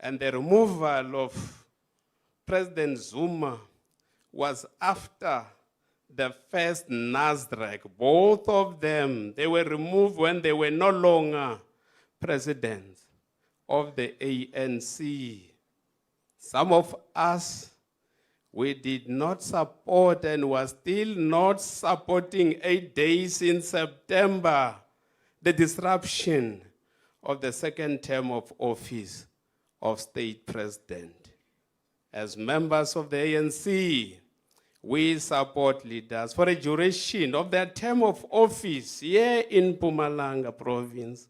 And the removal of President Zuma was after the first NASDAQ. Both of them, they were removed when they were no longer presidents of the ANC. Some of us, we did not support and were still not supporting 8 days in September, the disruption of the second term of office of state president. As members of the ANC, we support leaders for a duration of their term of office here in Mpumalanga province.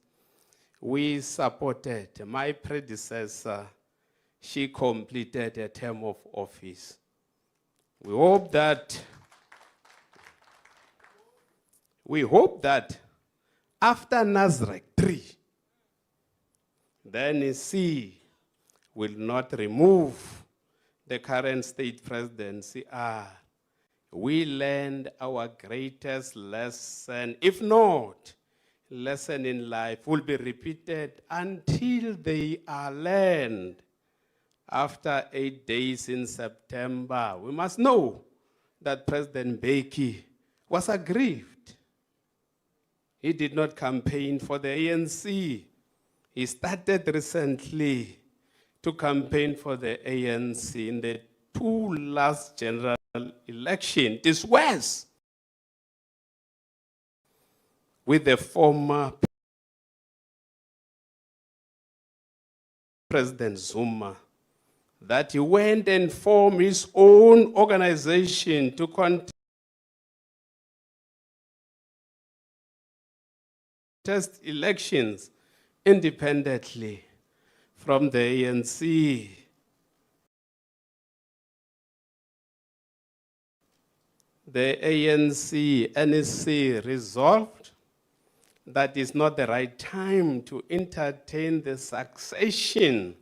We supported my predecessor. She completed a term of office. We hope that after NASDAQ 3, the NEC will not remove the current state presidency. We learned our greatest lesson. If not, lesson in life will be repeated until they are learned. After 8 days in September, we must know that President Mbeki was aggrieved. He did not campaign for the ANC. He started recently to campaign for the ANC in the 2 last general elections. This was with the former President Zuma, that he went and formed his own organization to contest elections independently from the ANC. The ANC, NEC resolved that it's not the right time to entertain the succession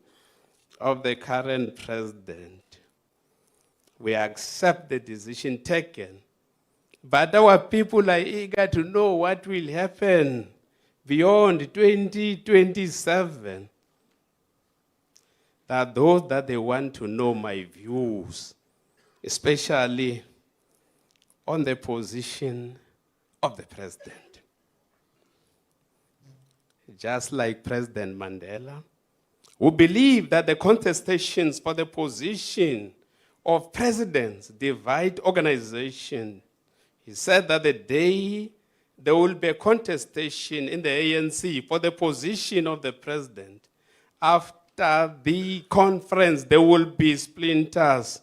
of the current president. We accept the decision taken, but our people are eager to know what will happen beyond 2027. There are those that they want to know my views, especially on the position of the president. Just like President Mandela, who believed that the contestations for the position of presidents divide organization. He said that the day there will be a contestation in the ANC for the position of the president, after the conference there will be splinters.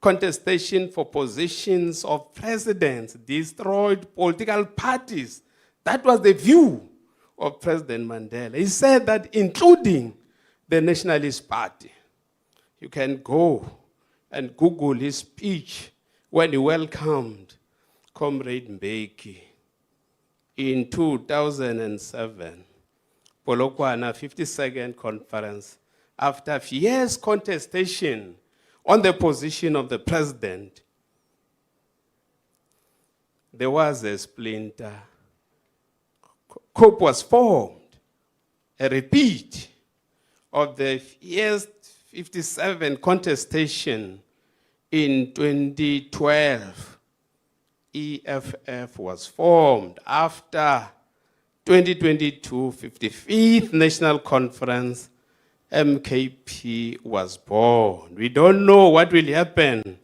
Contestation for positions of presidents destroyed political parties. That was the view of President Mandela. He said that including the Nationalist Party. You can go and Google his speech when he welcomed Comrade Mbeki in 2007, Polokwane 52nd Conference. After fierce contestation on the position of the president, there was a splinter. COPE was formed, a repeat of the fierce 57 contestation in 2012. EFF was formed after 2022 55th National Conference. MKP was born. We don't know what will happen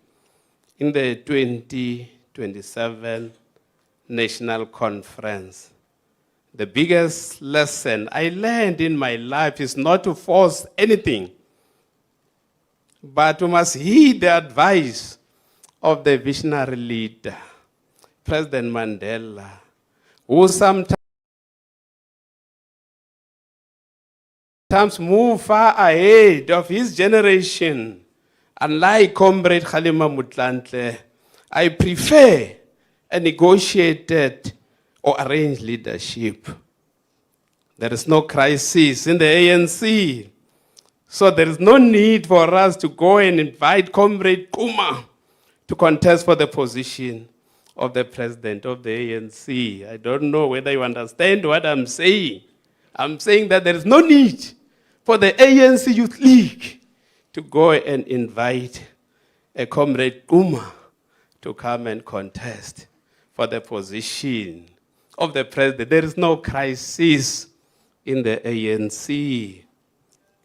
in the 2027 National Conference. The biggest lesson I learned in my life is not to force anything, but we must heed the advice of the visionary leader, President Mandela, who sometimes moved far ahead of his generation. Unlike Comrade Kgalema Motlanthe, I prefer a negotiated or arranged leadership. There is no crisis in the ANC. So there is no need for us to go and invite Comrade Kuma to contest for the position of the president of the ANC. I don't know whether you understand what I'm saying. I'm saying that there is no need for the ANC Youth League to go and invite a comrade Kuma to come and contest for the position of the president. There is no crisis in the ANC.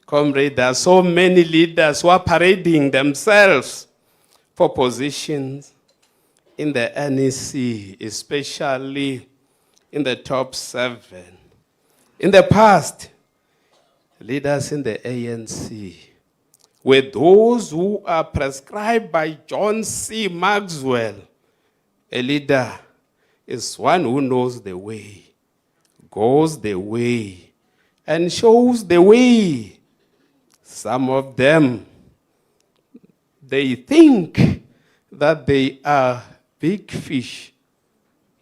Comrade, there are so many leaders who are parading themselves for positions in the NEC, especially in the top 7. In the past, leaders in the ANC were those who are prescribed by John C. Maxwell. A leader is one who knows the way, goes the way, and shows the way. Some of them, they think that they are big fish.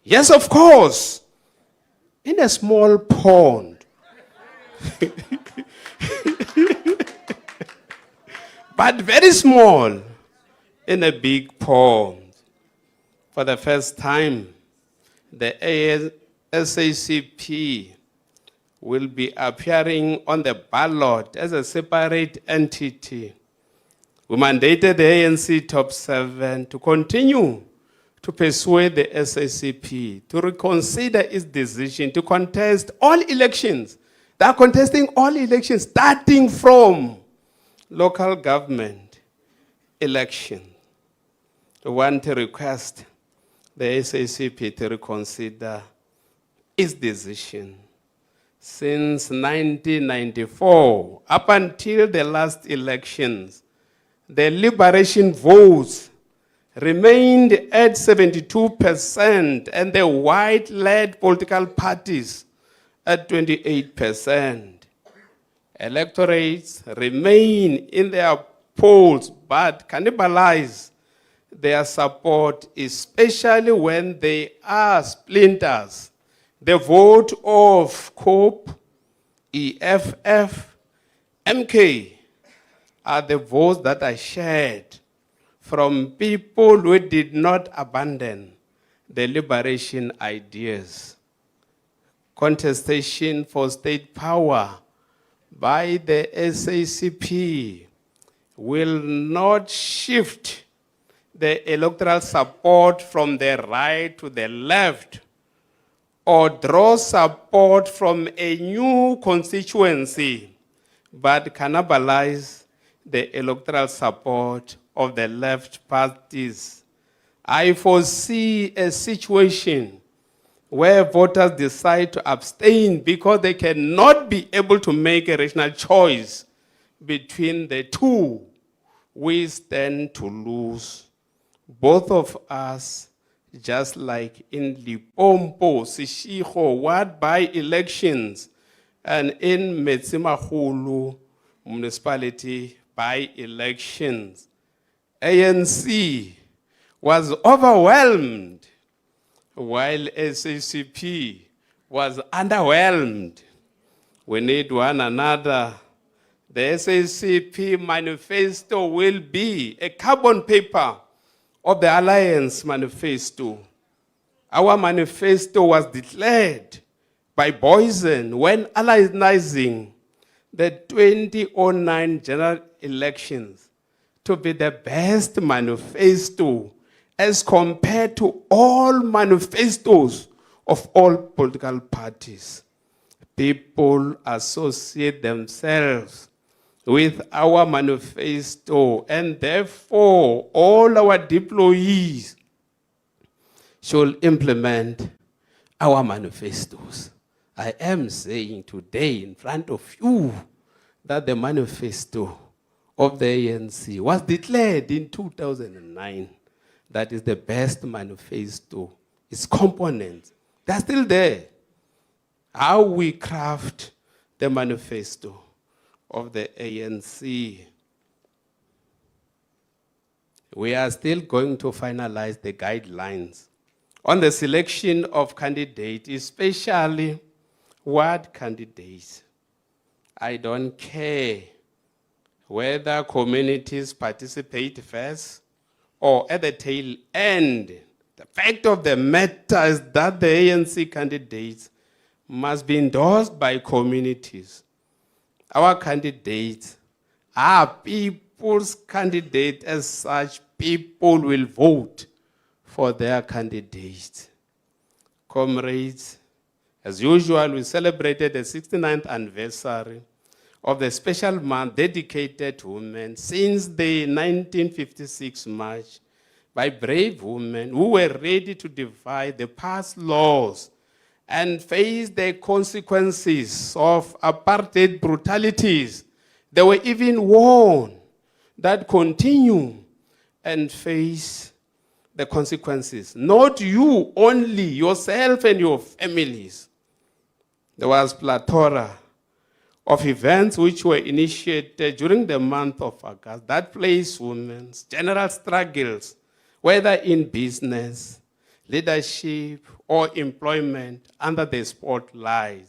Yes, of course, in a small pond. But very small in a big pond. For the first time, the SACP will be appearing on the ballot as a separate entity. We mandated the ANC top 7 to continue to persuade the SACP to reconsider its decision to contest all elections. They are contesting all elections, starting from local government election. We want to request the SACP to reconsider its decision. Since 1994, up until the last elections, the liberation votes remained at 72% and the white-led political parties at 28%. Electorates remain in their polls but cannibalize their support, especially when they are splinters. The vote of COPE, EFF, MK are the votes that are shared from people who did not abandon the liberation ideas. Contestation for state power by the SACP will not shift the electoral support from the right to the left or draw support from a new constituency, but cannibalize the electoral support of the left parties. I foresee a situation where voters decide to abstain because they cannot be able to make a rational choice between the two. We stand to lose. Both of us, just like in Limpopo, Seshego, ward by-elections, and in Metsimahulu municipality by-elections, ANC was overwhelmed while SACP was underwhelmed. We need one another. The SACP manifesto will be a carbon paper of the Alliance manifesto. Our manifesto was declared by Boysen when analyzing the 2009 general elections to be the best manifesto as compared to all manifestos of all political parties. People associate themselves with our manifesto, and therefore all our deployees should implement our manifestos. I am saying today in front of you that the manifesto of the ANC was declared in 2009. That is the best manifesto. Its components, they're still there. How we craft the manifesto of the ANC. We are still going to finalize the guidelines on the selection of candidates, especially ward candidates. I don't care whether communities participate first or at the tail end. The fact of the matter is that the ANC candidates must be endorsed by communities. our candidates are people's candidate. As such, people will vote for their candidates. Comrades, as usual, we celebrated the 69th anniversary of the special month dedicated to women since the 1956 march by brave women who were ready to defy the past laws and face the consequences of apartheid brutalities. They were even warned that continue and face the consequences. Not you only, yourself and your families. There was plethora of events which were initiated during the month of August that placed women's general struggles, whether in business, leadership, or employment, under the spotlight.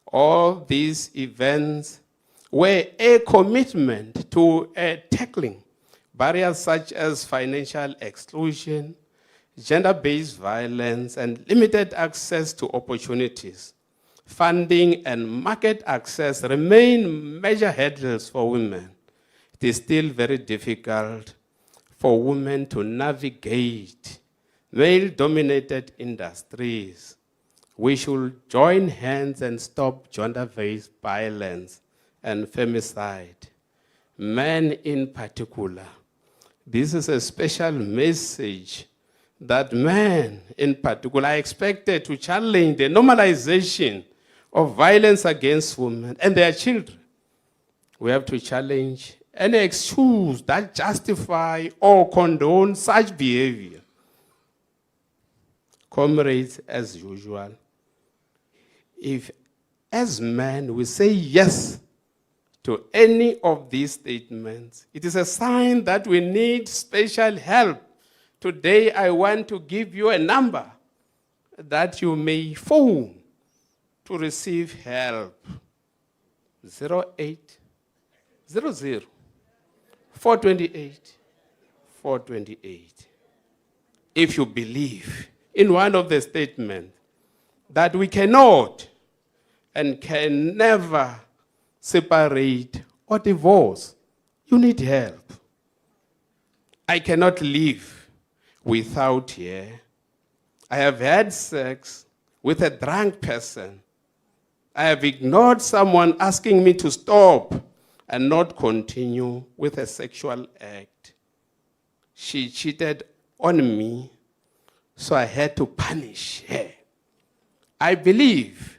All these events were a commitment to tackling barriers such as financial exclusion, gender-based violence, and limited access to opportunities. Funding and market access remain major hurdles for women. It is still very difficult for women to navigate male-dominated industries. We should join hands and stop gender-based violence and femicide. Men in particular. This is a special message that men in particular are expected to challenge the normalization of violence against women and their children. We have to challenge any excuse that justify or condone such behavior. Comrades, as usual, if as men we say yes to any of these statements, it is a sign that we need special help. Today I want to give you a number that you may phone to receive help. 0800 428 428. If you believe in one of the statements that we cannot and can never separate or divorce, you need help. I cannot live without her. I have had sex with a drunk person. I have ignored someone asking me to stop and not continue with a sexual act. She cheated on me, so I had to punish her. I believe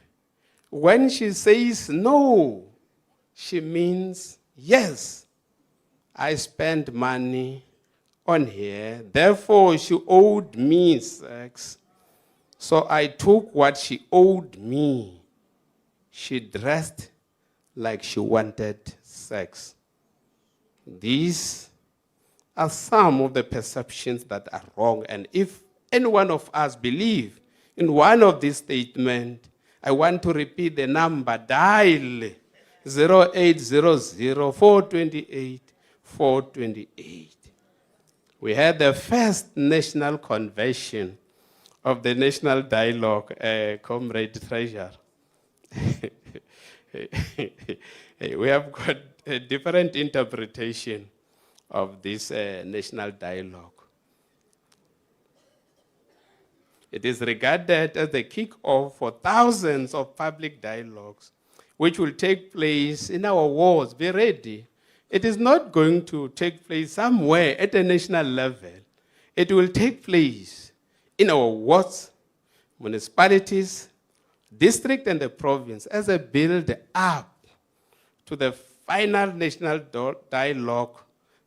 when she says no, she means yes. I spent money on her, therefore she owed me sex. So I took what she owed me. She dressed like she wanted sex. These are some of the perceptions that are wrong. And if any one of us believe in one of these statements, I want to repeat the number, dial 0800 428 428. We had the first national convention of the National Dialogue, Comrade Treasurer. We have got a different interpretation of this national dialogue. It is regarded as the kick-off for thousands of public dialogues, which will take place in our wards. Be ready. It is not going to take place somewhere at a national level. It will take place in our wards, municipalities, district, and the province as a build-up to the final national dialogue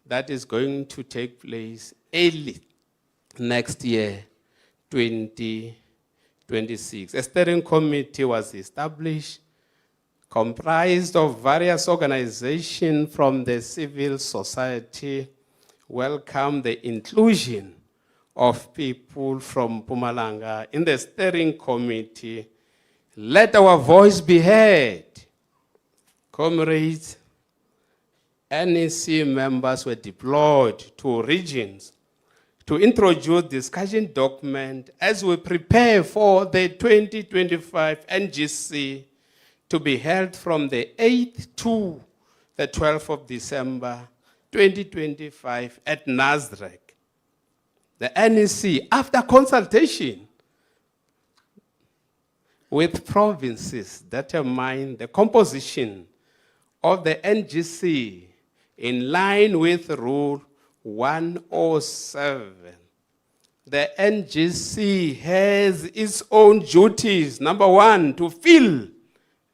that is going to take place early next year, 2026. A steering committee was established, comprised of various organizations from the civil society, welcome the inclusion of people from Mpumalanga in the steering committee. Let our voice be heard. Comrades, NEC members were deployed to regions to introduce discussion document as we prepare for the 2025 NGC to be held from the 8th to the 12th of December 2025 at Nasrec. The NEC, after consultation with provinces, determined the composition of the NGC in line with Rule 107. The NGC has its own duties. Number one, to fill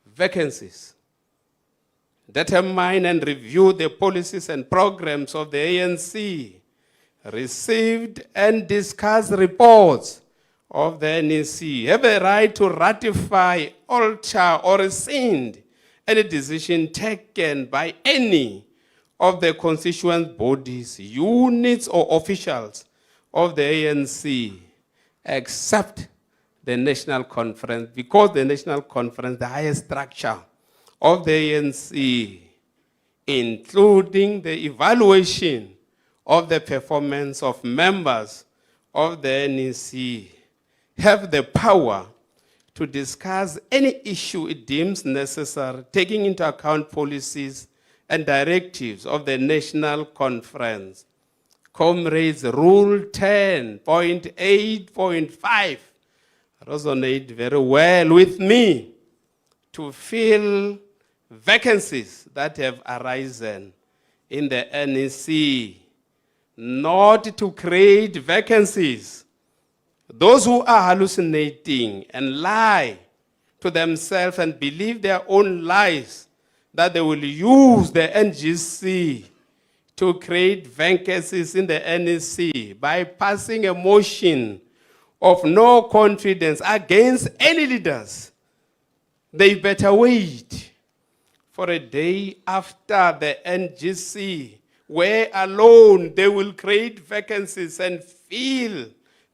vacancies, determine and review the policies and programs of the ANC, received and discuss reports of the NEC, have a right to ratify, alter, or rescind any decision taken by any of the constituent bodies, units, or officials of the ANC, except the National Conference, because the National Conference, the highest structure of the ANC, including the evaluation of the performance of members of the NEC, have the power to discuss any issue it deems necessary, taking into account policies and directives of the National Conference. Comrades, Rule 10.8.5 resonate very well with me to fill vacancies that have arisen in the NEC, not to create vacancies. Those who are hallucinating and lie to themselves and believe their own lies that they will use the NGC to create vacancies in the NEC by passing a motion of no confidence against any leaders, they better wait for a day after the NGC, where alone they will create vacancies and fill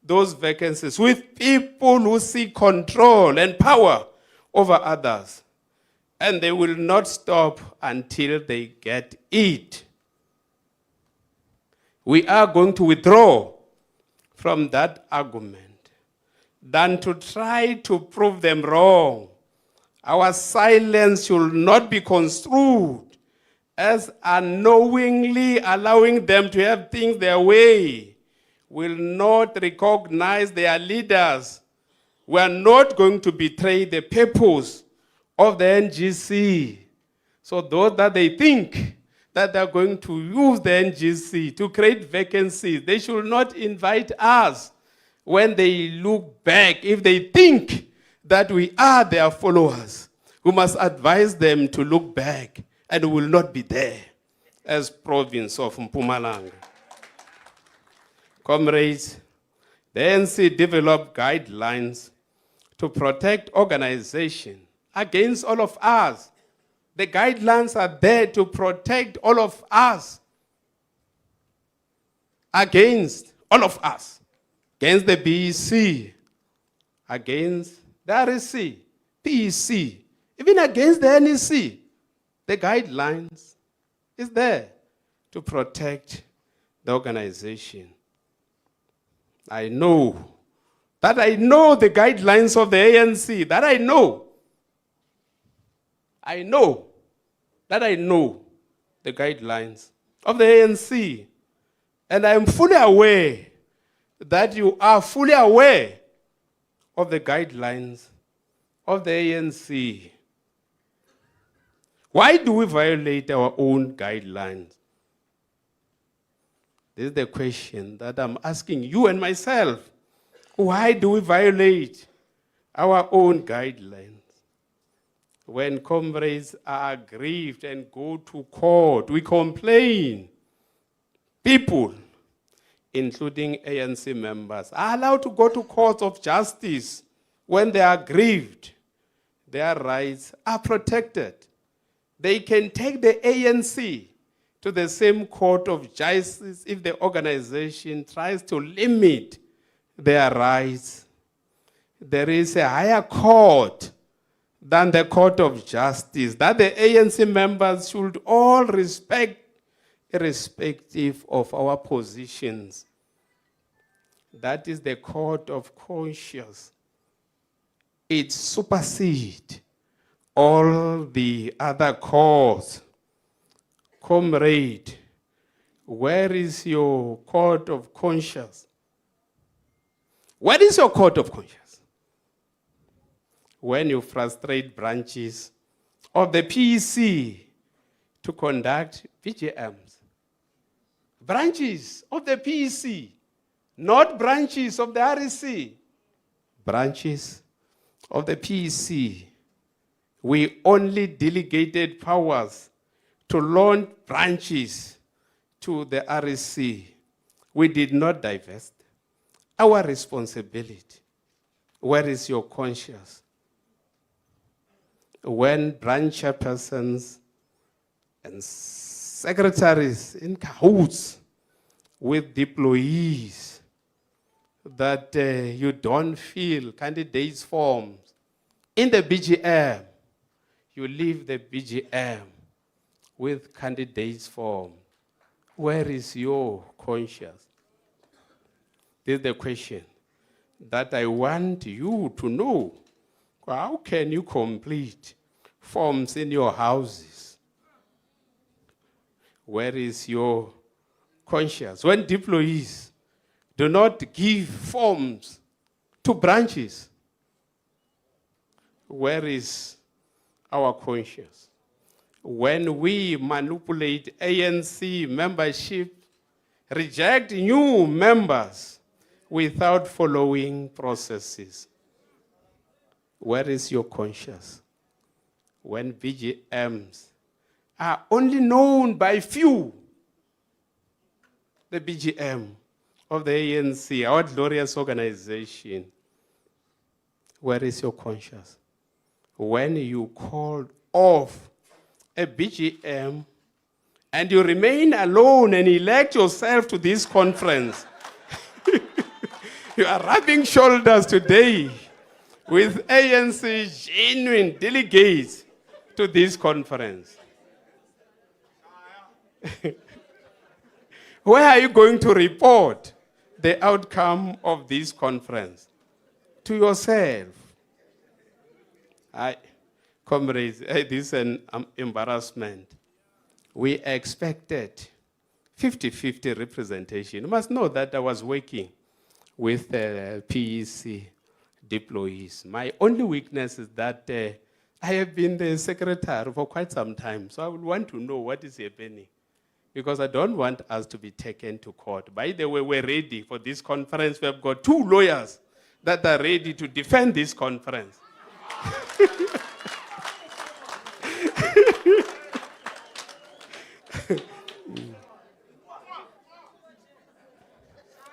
those vacancies with people who seek control and power over others. And they will not stop until they get it. We are going to withdraw from that argument than to try to prove them wrong. Our silence should not be construed as unknowingly allowing them to have things their way. Will not recognize their leaders. We are not going to betray the purpose of the NGC. So those that they think that they're going to use the NGC to create vacancies, they should not invite us when they look back. If they think that we are their followers, we must advise them to look back, and we will not be there as province of Mpumalanga. Comrades, the ANC developed guidelines to protect organization against all of us. The guidelines are there to protect all of us against all of us, against the BEC, against the REC, PEC, even against the NEC. The guidelines is there to protect the organization. I know the guidelines of the ANC, that I know the guidelines of the ANC. And I am fully aware that you are fully aware of the guidelines of the ANC. Why do we violate our own guidelines? This is the question that I'm asking you and myself. Why do we violate our own guidelines? When comrades are aggrieved and go to court, we complain. People, including ANC members, are allowed to go to courts of justice when they are aggrieved. Their rights are protected. They can take the ANC to the same court of justice if the organization tries to limit their rights. There is a higher court than the court of justice that the ANC members should all respect, irrespective of our positions. That is the court of conscience. It supersedes all the other cores. Comrade, where is your court of conscience? Where is your court of conscience? When you frustrate branches of the PEC to conduct VGMs. Branches of the PEC, not branches of the REC. Branches of the PEC. We only delegated powers to launch branches to the REC. We did not divest our responsibility. Where is your conscience? When branch chairpersons and secretaries in cahoots with deployees that you don't fill candidates' forms in the BGM, you leave the BGM with candidates' form. Where is your conscience? This is the question that I want you to know. How can you complete forms in your houses? Where is your conscience? When deployees do not give forms to branches, where is our conscience? When we manipulate ANC membership, reject new members without following processes, where is your conscience? When BGMs are only known by few, the BGM of the ANC, our glorious organization, where is your conscience? When you called off a BGM and you remain alone and elect yourself to this conference, you are rubbing shoulders today with ANC genuine delegates to this conference. Where are you going to report the outcome of this conference? To yourself. Comrades, this is an embarrassment. We expected 50-50 representation. You must know that I was working with PEC deployees. My only weakness is that I have been the secretary for quite some time, so I would want to know what is happening, because I don't want us to be taken to court. By the way, we're ready for this conference. We have got 2 lawyers that are ready to defend this conference.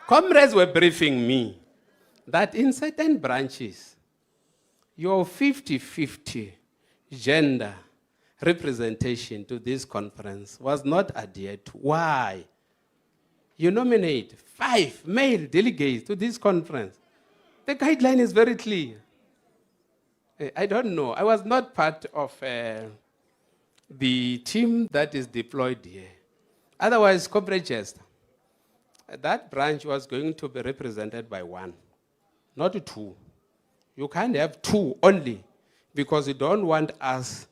Comrades were briefing me that in certain branches, your 50-50 gender representation to this conference was not adhered to. Why? You nominate 5 male delegates to this conference. The guideline is very clear. I don't know. I was not part of the team that is deployed here. Otherwise, Comrade Jester, that branch was going to be represented by 1, not 2. You can't have 2 only because you don't want us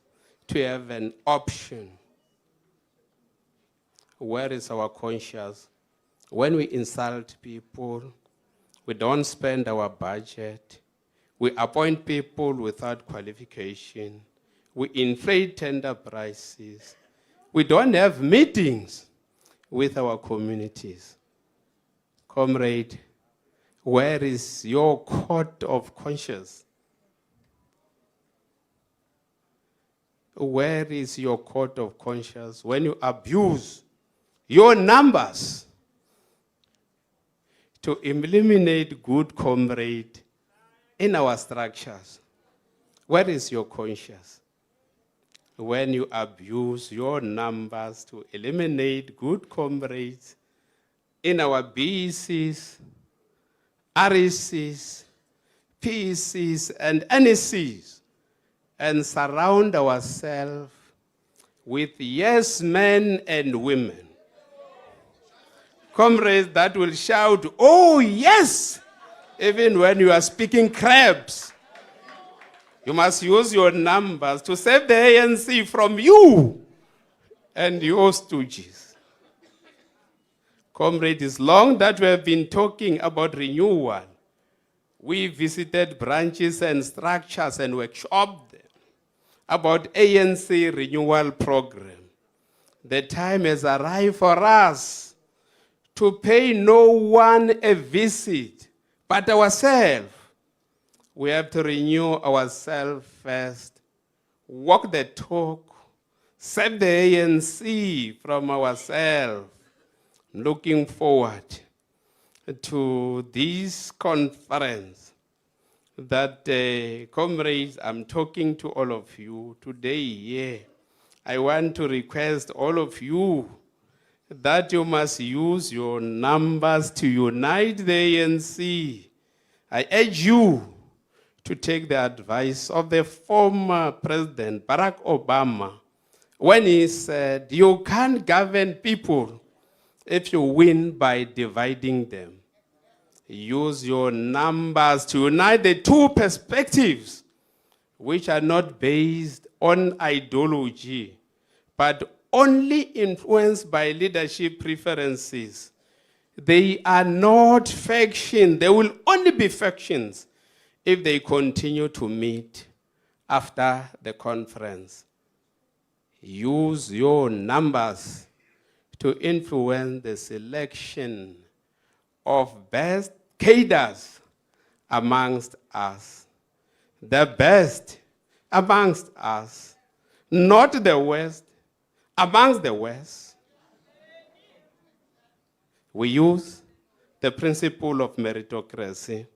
to have an option. Where is our conscience? When we insult people, we don't spend our budget, we appoint people without qualification, we inflate tender prices, we don't have meetings with our communities. Comrade, where is your court of conscience? Where is your court of conscience when you abuse your numbers to eliminate good comrade in our structures? Where is your conscience when you abuse your numbers to eliminate good comrades in our BECs, RECs, PECs, and NECs, and surround ourselves with yes men and women? Comrades that will shout, "Oh yes," even when you are speaking crabs. You must use your numbers to save the ANC from you and your stooges. Comrade, it's long that we have been talking about renewal. We visited branches and structures and workshopped them about ANC renewal program. The time has arrived for us to pay no one a visit but ourselves. We have to renew ourselves first, walk the talk, save the ANC from ourselves. Looking forward to this conference that, comrades, I'm talking to all of you today here. I want to request all of you that you must use your numbers to unite the ANC. I urge you to take the advice of the former President Barack Obama when he said, you can't govern people if you win by dividing them. Use your numbers to unite the two perspectives which are not based on ideology, but only influenced by leadership preferences. They are not factions. They will only be factions if they continue to meet after the conference. Use your numbers to influence the selection of best cadres amongst us. The best amongst us, not the West, amongst the West. We use the principle of meritocracy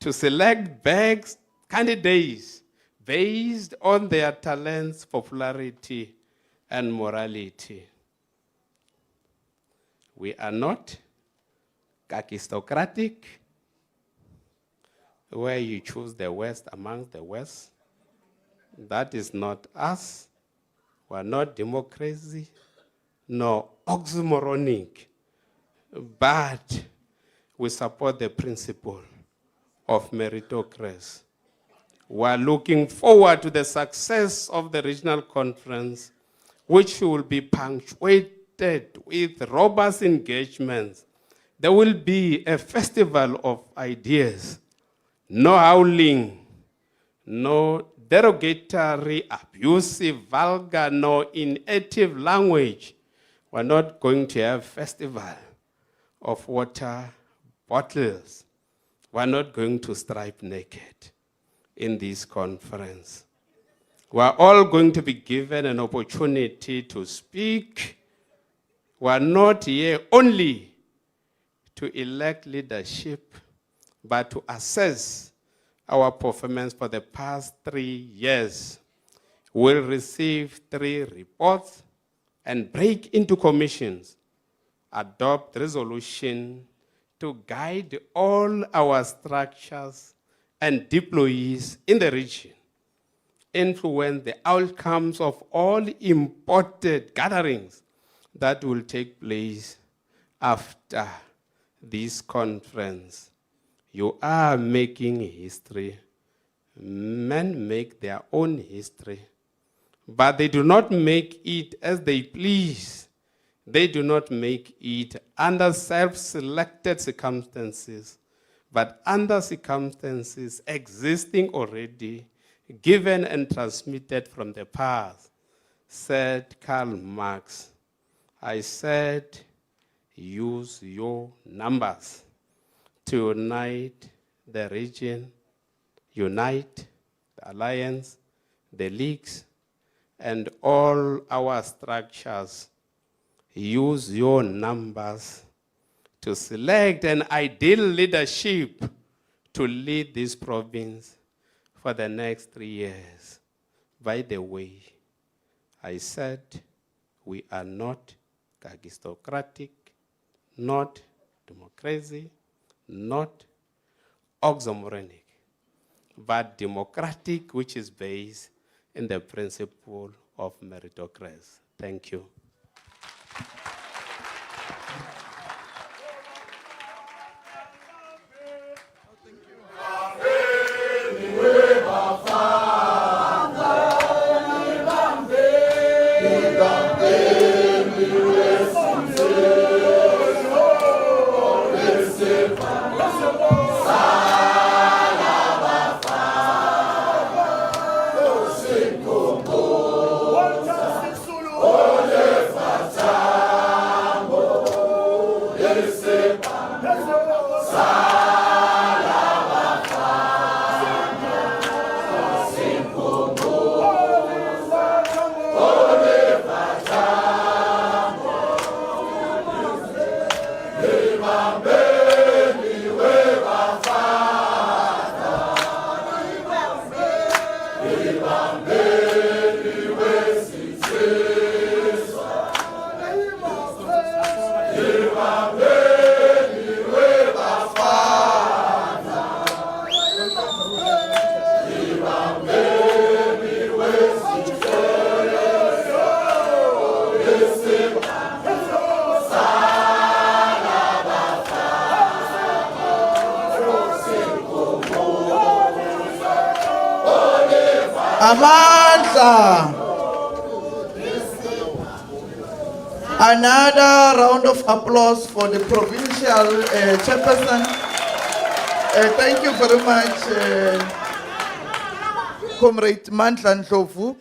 to select best candidates based on their talents, popularity, and morality. We are not kakistocratic, where you choose the West amongst the West. That is not us. We are not democracy, nor oxymoronic, but we support the principle of meritocracy. We are looking forward to the success of the regional conference, which will be punctuated with robust engagements. There will be a festival of ideas, no howling, no derogatory, abusive, vulgar, nor inative language. We're not going to have a festival of water bottles. We're not going to stripe naked in this conference. We're all going to be given an opportunity to speak. We're not here only to elect leadership, but to assess our performance for the past 3 years. We'll receive 3 reports and break into commissions, adopt resolution to guide all our structures and deployees in the region, influence the outcomes of all important gatherings that will take place after this conference. You are making history. Men make their own history, but they do not make it as they please. They do not make it under self-selected circumstances, but under circumstances existing already, given and transmitted from the past. Said Karl Marx, I said, use your numbers to unite the region, unite the alliance, the leagues, and all our structures. Use your numbers to select an ideal leadership to lead this province for the next 3 years. By the way, I said we are not kakistocratic, not democracy, not oxymoronic, but democratic, which is based in the principle of meritocracy. Thank you. Thank you. Amandla. Another round of applause for the provincial chairperson. Thank you very much, Comrade Mandla Ndlovu.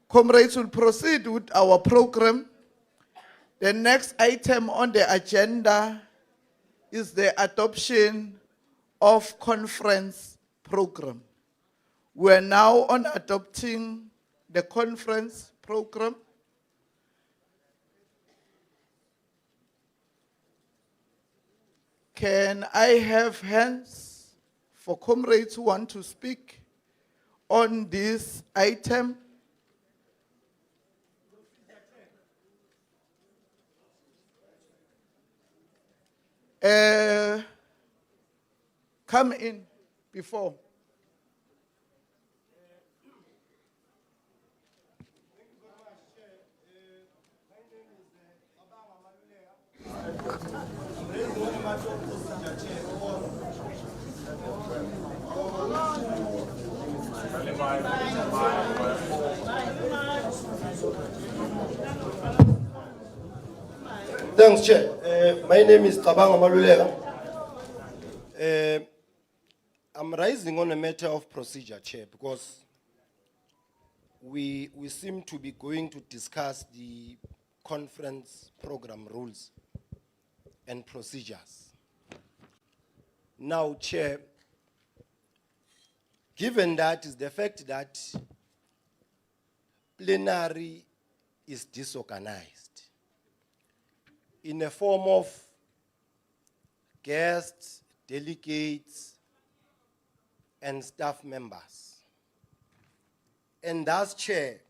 Comrades will proceed with our program. The next item on the agenda is the adoption of conference program. We are now on adopting the conference program. Can I have hands for comrades who want to speak on this item? Come in before. Thanks, Chair. My name is Anc Ehlanzeni. I'm rising on a matter of procedure, Chair, because we seem to be going to discuss the conference program rules and procedures. Now, Chair, given that is the fact that plenary is disorganized in a form of guests, delegates, and staff members. And thus, Chair,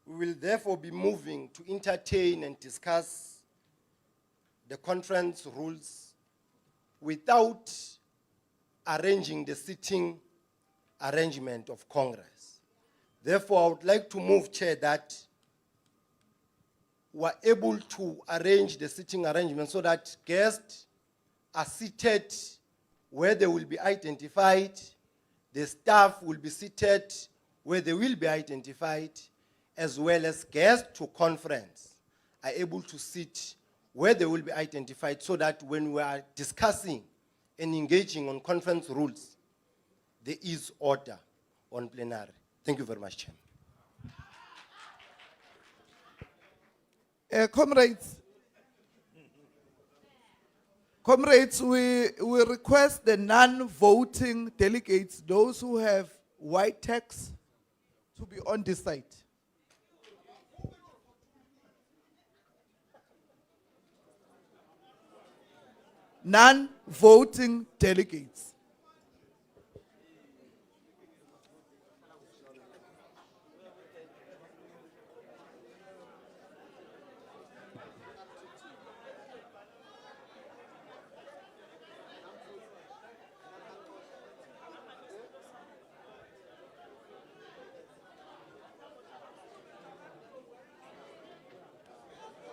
we will therefore be moving to entertain and discuss the conference rules without arranging the sitting arrangement of Congress. Therefore, I would like to move, Chair, that we are able to arrange the sitting arrangement so that guests are seated where they will be identified, the staff will be seated where they will be identified, as well as guests to conference are able to sit where they will be identified, so that when we are discussing and engaging on conference rules, there is order on plenary. Thank you very much, Chairman. Comrades, we request the non-voting delegates, those who have white text, to be on this side. Non-voting delegates.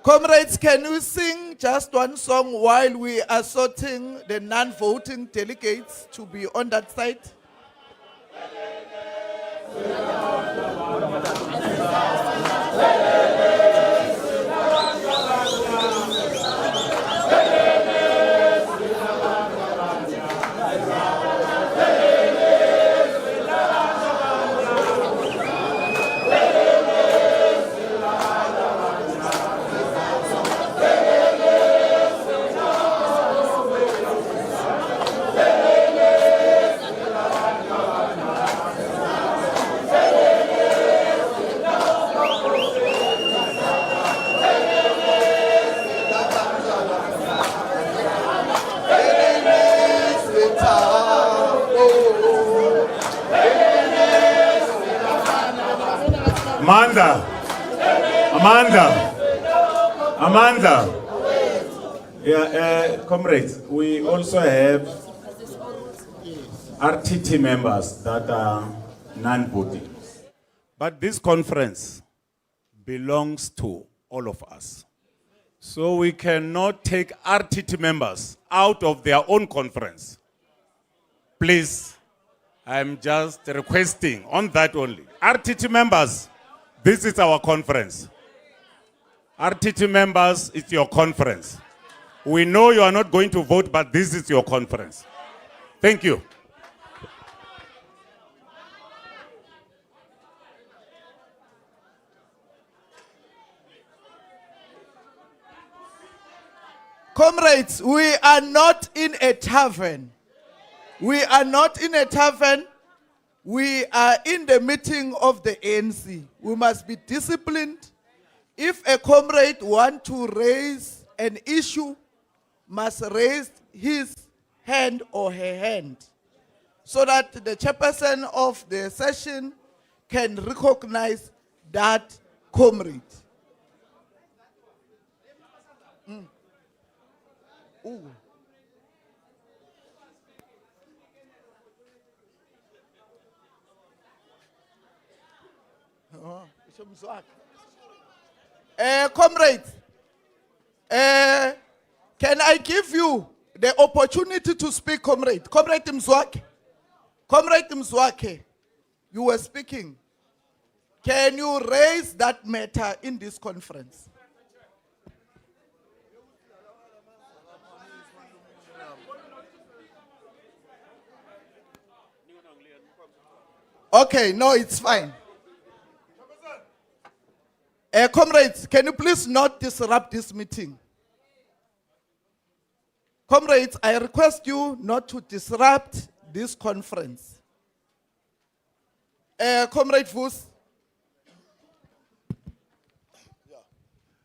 Comrades, can you sing just one song while we are sorting the non-voting delegates to be on that side? Amanda. Yeah, comrades, we also have RTT members that are non-voting. But this conference belongs to all of us. So we cannot take RTT members out of their own conference. Please, I'm just requesting on that only. RTT members, this is our conference. RTT members, it's your conference. We know you are not going to vote, but this is your conference. Thank you. Comrades, we are not in a tavern. We are not in a tavern. We are in the meeting of the ANC. We must be disciplined. If a comrade wants to raise an issue, must raise his hand or her hand so that the chairperson of the session can recognize that comrade. Ooh. Comrades, can I give you the opportunity to speak, comrade? Comrade Mzwake. Comrade Mzwake, you were speaking. Can you raise that matter in this conference? Okay, no, it's fine. Comrades, can you please not disrupt this meeting? Comrades, I request you not to disrupt this conference. Comrade Vos.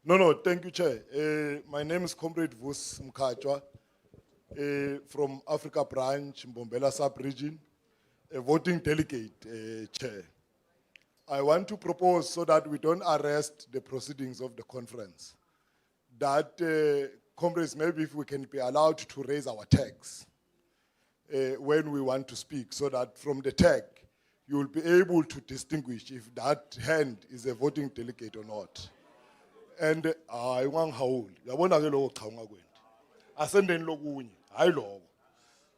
No, thank you, Chair. My name is Comrade Vos Mkhatshwa from Africa Branch, Mbombela Sub-Region, a voting delegate, Chair. I want to propose, so that we don't arrest the proceedings of the conference, that comrades, maybe if we can be allowed to raise our tags when we want to speak, so that from the tag, you will be able to distinguish if that hand is a voting delegate or not. And I want how yabona ke lo cha ngakwena asendeni lokunye hayi lokho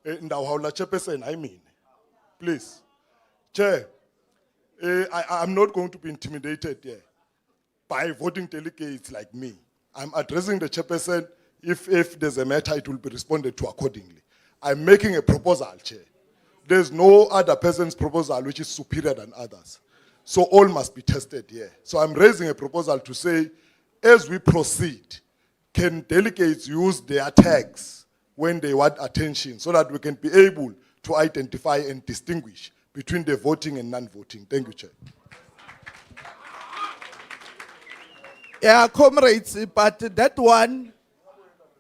ndawo hawula chairperson I mean please Chair, I'm not going to be intimidated here by voting delegates like me. I'm addressing the chairperson. If there's a matter, it will be responded to accordingly. I'm making a proposal, Chair. There's no other person's proposal which is superior than others. So all must be tested here. So I'm raising a proposal to say, as we proceed, can delegates use their tags when they want attention so that we can be able to identify and distinguish between the voting and non-voting. Thank you, Chair. Yeah, comrades, but that one,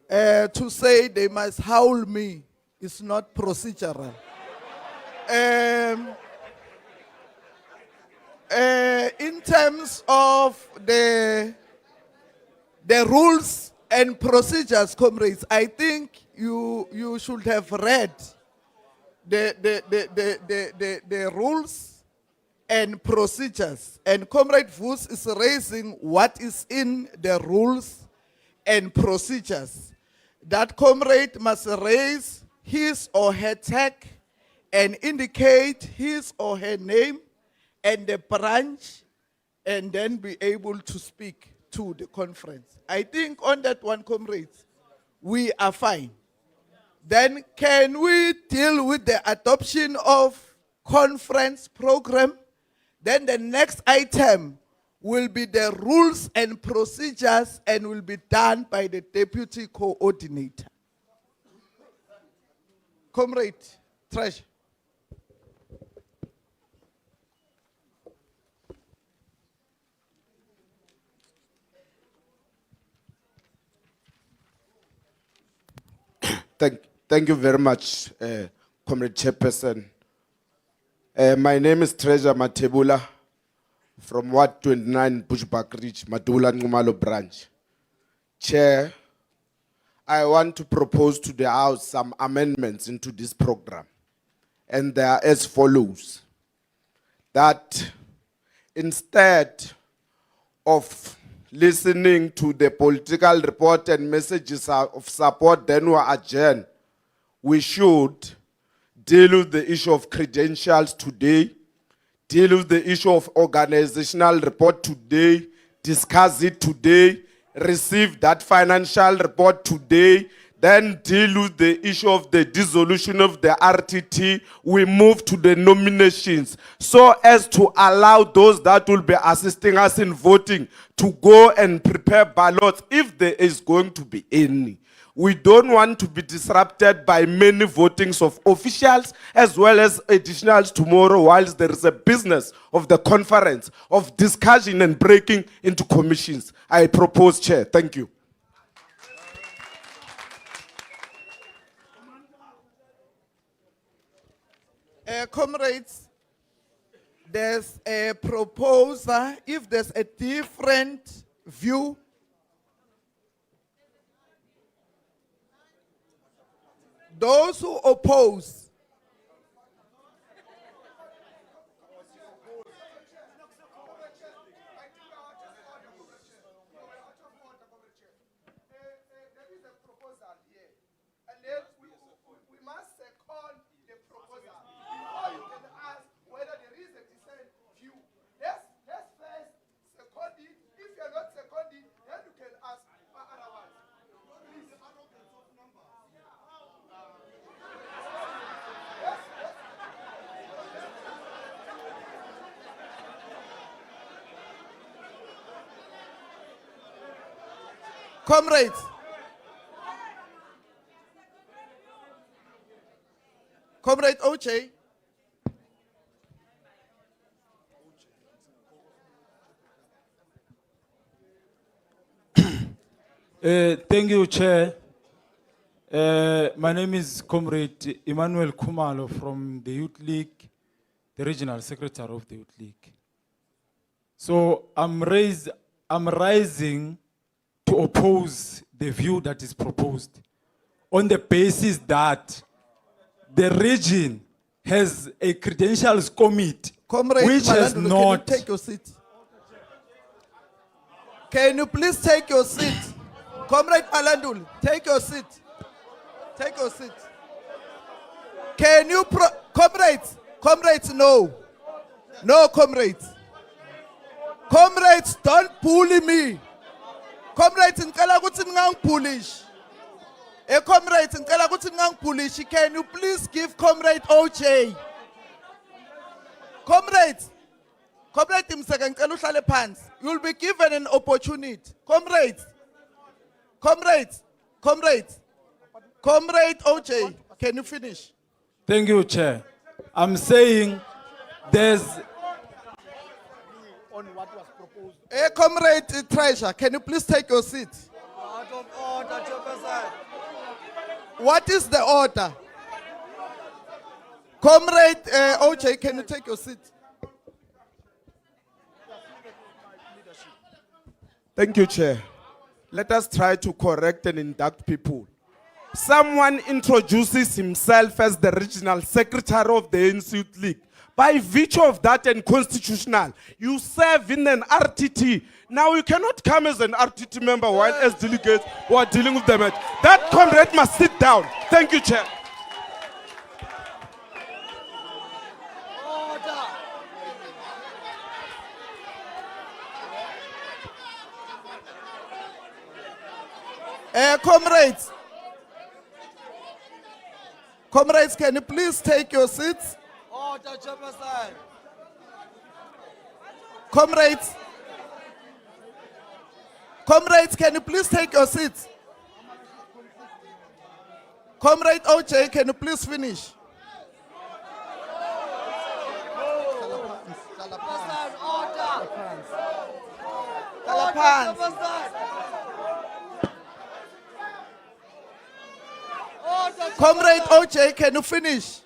to say they must howl me is not procedural. In terms of the rules and procedures, comrades, I think you should have read the rules and procedures. And Comrade Vos is raising what is in the rules and procedures. That comrade must raise his or her tag and indicate his or her name and the branch, and then be able to speak to the conference. I think on that one, comrades, we are fine. Then can we deal with the adoption of conference program? Then the next item will be the rules and procedures and will be done by the deputy coordinator. Comrade Treasure. Thank you very much, Comrade Chairperson. My name is Treasure Matebula from Ward 29 Bushbuck Ridge, Madula Ngumalo branch. Chair, I want to propose to the House some amendments into this program. And they are as follows. That instead of listening to the political report and messages of support, then we adjourn, we should deal with the issue of credentials today, deal with the issue of organizational report today, discuss it today, receive that financial report today, then deal with the issue of the dissolution of the RTT. We move to the nominations so as to allow those that will be assisting us in voting to go and prepare ballots if there is going to be any. We don't want to be disrupted by many votings of officials as well as additionals tomorrow whilst there is a business of the conference of discussion and breaking into commissions. I propose, Chair. Thank you. Comrades, there's a proposer. If there's a different view, those who oppose, comrades, Comrade Oche, Thank you, Chair. My name is Comrade Emmanuel Kumalo from the Youth League, the Regional Secretary of the Youth League. So I'm rising to oppose the view that is proposed on the basis that the region has a credentials committee Comrade which has Malandulo, not. Can you take your seat? Can you please take your seat? Comrade Malandul, take your seat. Take your seat. Can you, comrades, no. No, comrades. Comrades, don't bully me. Comrades, ngicela ukuthi ningangibhulishi. Comrades, ngicela ukuthi ningangibhulishi. Can you please give Comrade OJ? Comrades, ngicela uhlale phansi. You will be given an opportunity. Comrade OJ, can you finish? Thank you, Chair. I'm saying there's. Comrade Treasure, can you please take your seat? Out of order, Chairperson. What is the order? Comrade OJ, can you take your seat? Thank you, Chair. Let us try to correct and induct people. Someone introduces himself as the regional secretary of the ANC Youth League. By virtue of that and constitutional, you serve in an RTT. Now you cannot come as an RTT member while as delegates who are dealing with the matter. That comrade must sit down. Thank you, Chair. Comrades, can you please take your seats? Order, Chairperson. Comrades, can you please take your seats? Comrade OJ, can you please finish? Comrade OJ, can you finish?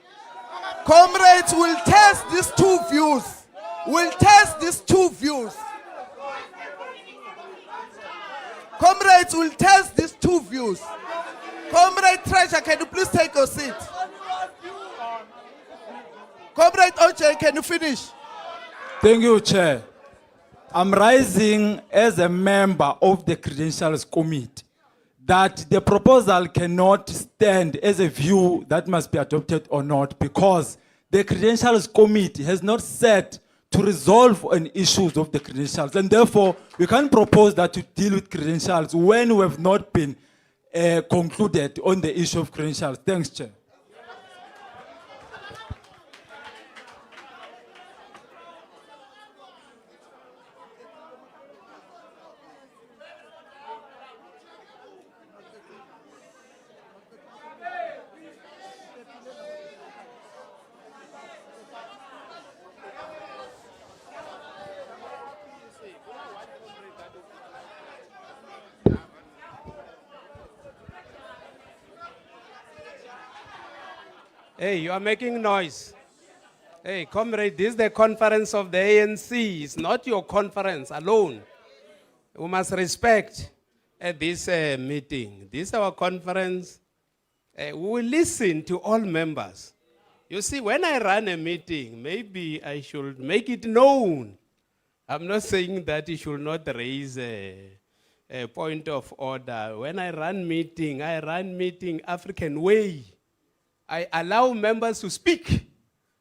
Comrades will test these two views. We'll test these two views. Comrades, we'll test these two views. Comrade Treasure, can you please take your seat? Comrade OJ, can you finish? Thank you, Chair. I'm rising as a member of the Credentials Committee that the proposal cannot stand as a view that must be adopted or not, because the Credentials Committee has not set to resolve on issues of the credentials, and therefore we can't propose that to deal with credentials when we have not been concluded on the issue of credentials. Thanks, Chair. Hey, you are making noise. Hey, comrade, this is the conference of the ANC. It's not your conference alone. We must respect this meeting. This is our conference. We will listen to all members. You see, when I run a meeting, maybe I should make it known. I'm not saying that you should not raise a point of order. When I run meeting African way. I allow members to speak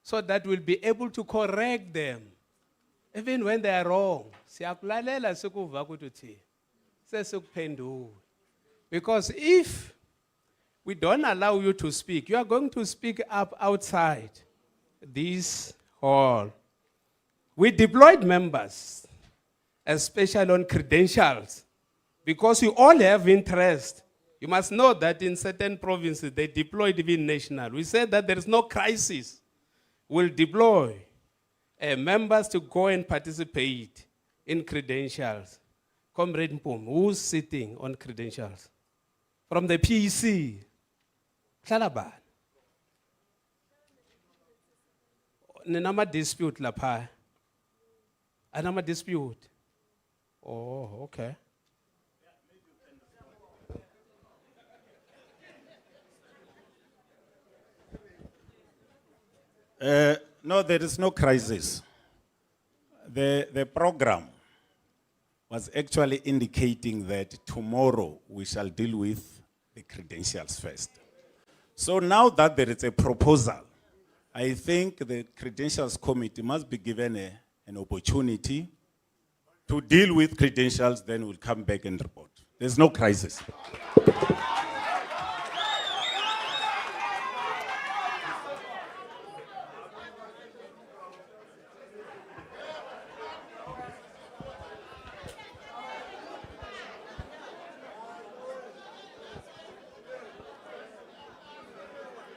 so that we'll be able to correct them, even when they are wrong. Because if we don't allow you to speak, you are going to speak up outside this hall. We deployed members, especially on credentials, because you all have interest. You must know that in certain provinces, they deployed even national. We said that there is no crisis. We'll deploy members to go and participate in credentials. Comrade Mpum, who's sitting on credentials? From the PEC. Tlalaban. Nenama dispute lapha. Anama dispute. Oh, okay. No, there is no crisis. The program was actually indicating that tomorrow we shall deal with the credentials first. So now that there is a proposal, I think the Credentials Committee must be given an opportunity to deal with credentials, then we'll come back and report. There's no crisis.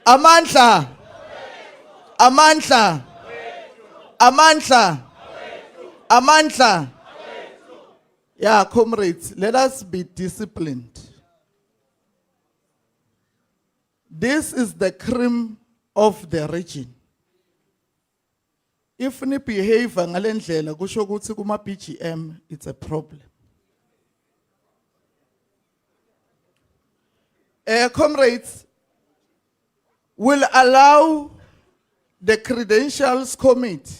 Amandla. Amandla. Amandla. Amandla. Yeah, comrades, let us be disciplined. This is the cream of the region. If we behave ngalendlela kusho ukuthi kuma PGM, it's a problem. Comrades, will allow the Credentials Committee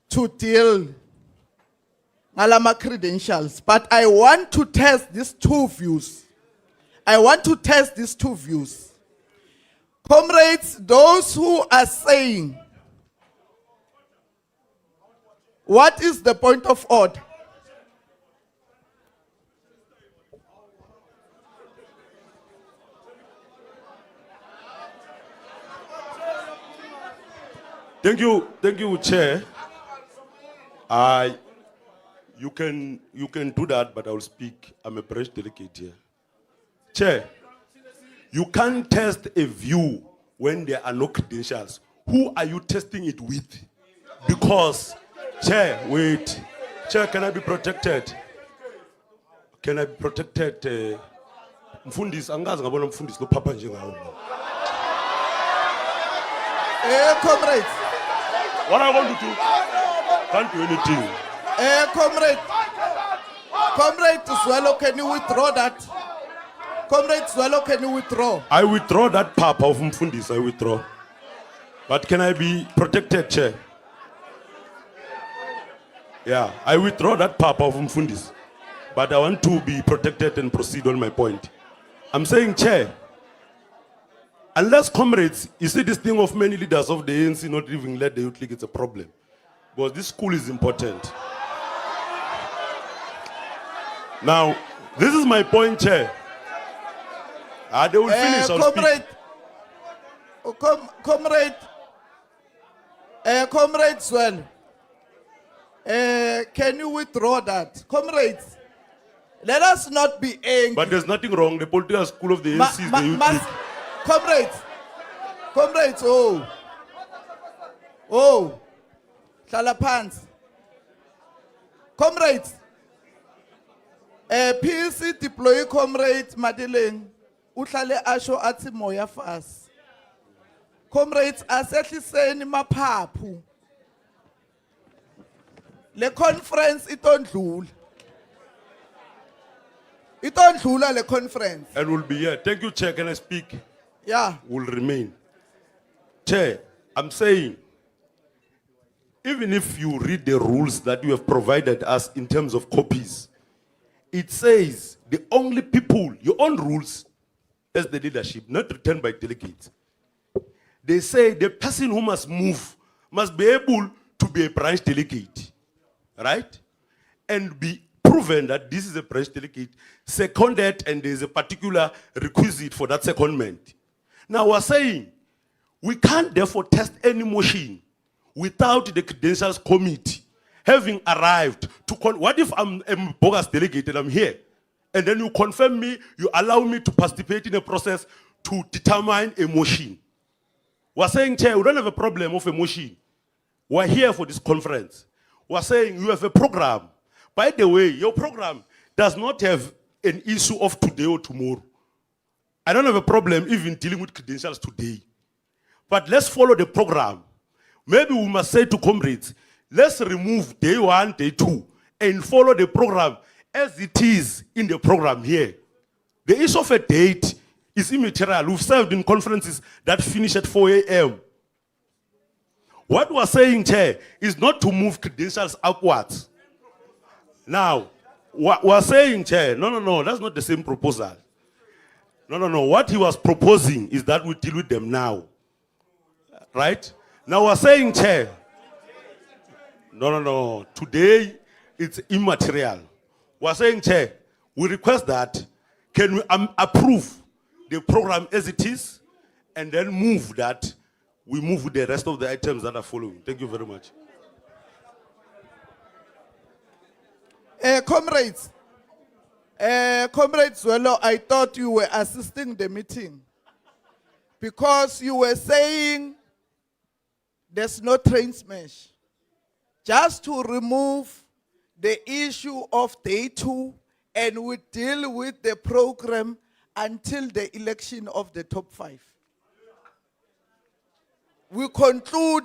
to deal ngalama credentials, but I want to test these two views. I want to test these two views. Comrades, those who are saying, what is the point of order? Thank you, Chair. You can do that, but I will speak. I'm a branch delegate here. Chair, you can't test a view when there are no credentials. Who are you testing it with? Because, Chair, wait. Chair, can I be protected? Can I be protected? Mfundis, angazi ngabona mfundis lo papa njengawo. Comrades. What I want to do? Can't do anything. Comrade Zwelo, can you withdraw that? Comrade Zwelo, can you withdraw? I withdraw that papa of Mfundis, I withdraw. But can I be protected, Chair? Yeah, I withdraw that papa of Mfundis. But I want to be protected and proceed on my point. I'm saying, Chair, unless comrades, you see this thing of many leaders of the ANC not even let the youth league, it's a problem. Because this school is important. Now, this is my point, Chair. They will finish, I'll Comrade, Comrade Zwelo, can you withdraw that? Comrades, let us not be angry. But there's nothing wrong. The political school of the ANC is the youth league. Comrades, hlala phansi. Comrades, PEC deploy comrade Madeleng, uhlale asho athi moya fast. Comrades, asehliseni maphaphu. Le conference itondlula. Itondlula le conference. And we'll be here. Thank you, Chair. Can I speak? Yeah. Will remain. Chair, I'm saying, even if you read the rules that you have provided us in terms of copies, it says the only people, your own rules as the leadership, not written by delegates. They say the person who must move must be able to be a branch delegate, right? And be proven that this is a branch delegate, seconded, and there is a particular requisite for that secondment. Now we're saying we can't therefore test any motion without the credentials committee having arrived to what if I'm a bogus delegate and I'm here, and then you confirm me, you allow me to participate in a process to determine a motion. We're saying, Chair, we don't have a problem of a motion. We're here for this conference. We're saying you have a program. By the way, your program does not have an issue of today or tomorrow. I don't have a problem even dealing with credentials today. But let's follow the program. Maybe we must say to comrades, let's remove day 1, day 2, and follow the program as it is in the program here. The issue of a date is immaterial. We've served in conferences that finish at 4 a.m. What we're saying, Chair, is not to move credentials upwards. Now, what we're saying, Chair, no, that's not the same proposal. No. What he was proposing is that we deal with them now. Right? Now we're saying, Chair, no. Today, it's immaterial. We're saying, Chair, we request that, can we approve the program as it is, and then move that, we move with the rest of the items that are following. Thank you very much. Comrades, Comrades Zwelo, I thought you were assisting the meeting because you were saying there's no train smash. Just to remove the issue of day 2, and we deal with the program until the election of the top 5. We conclude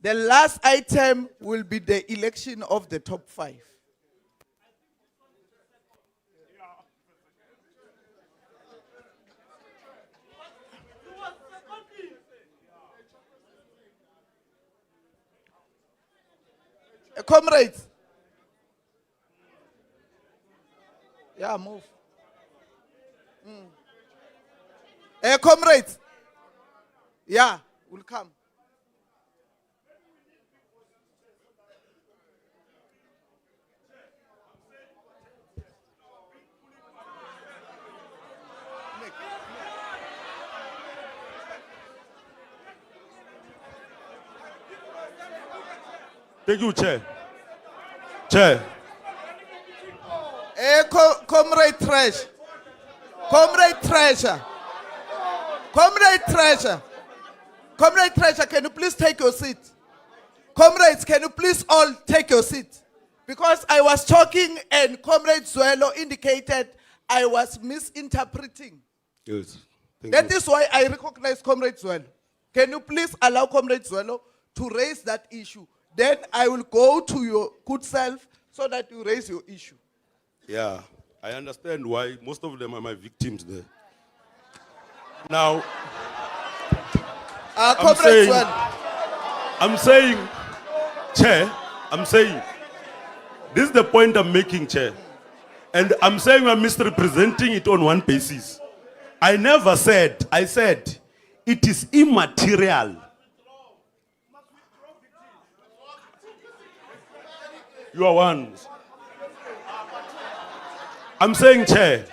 the last item will be the election of the top 5. Comrades. Yeah, move. Comrades. Yeah, we'll come. Thank you, Chair. Chair. Comrade Treasure. Comrade Treasure. Comrade Treasure. Comrade Treasure, can you please take your seat? Comrades, can you please all take your seat? Because I was talking and Comrade Zwelo indicated I was misinterpreting. Yes. Thank That you. is why I recognize Comrade Zwelo. Can you please allow Comrade Zwelo to raise that issue? Then I will go to your good self so that you raise your issue. Yeah, I understand why most of them are my victims there. Now, Comrade saying- Zwelo. I'm saying, Chair, I'm saying, this is the point I'm making, Chair. And I'm saying I'm misrepresenting it on one basis. I never said, I said, it is immaterial. You are one. I'm saying, Chair.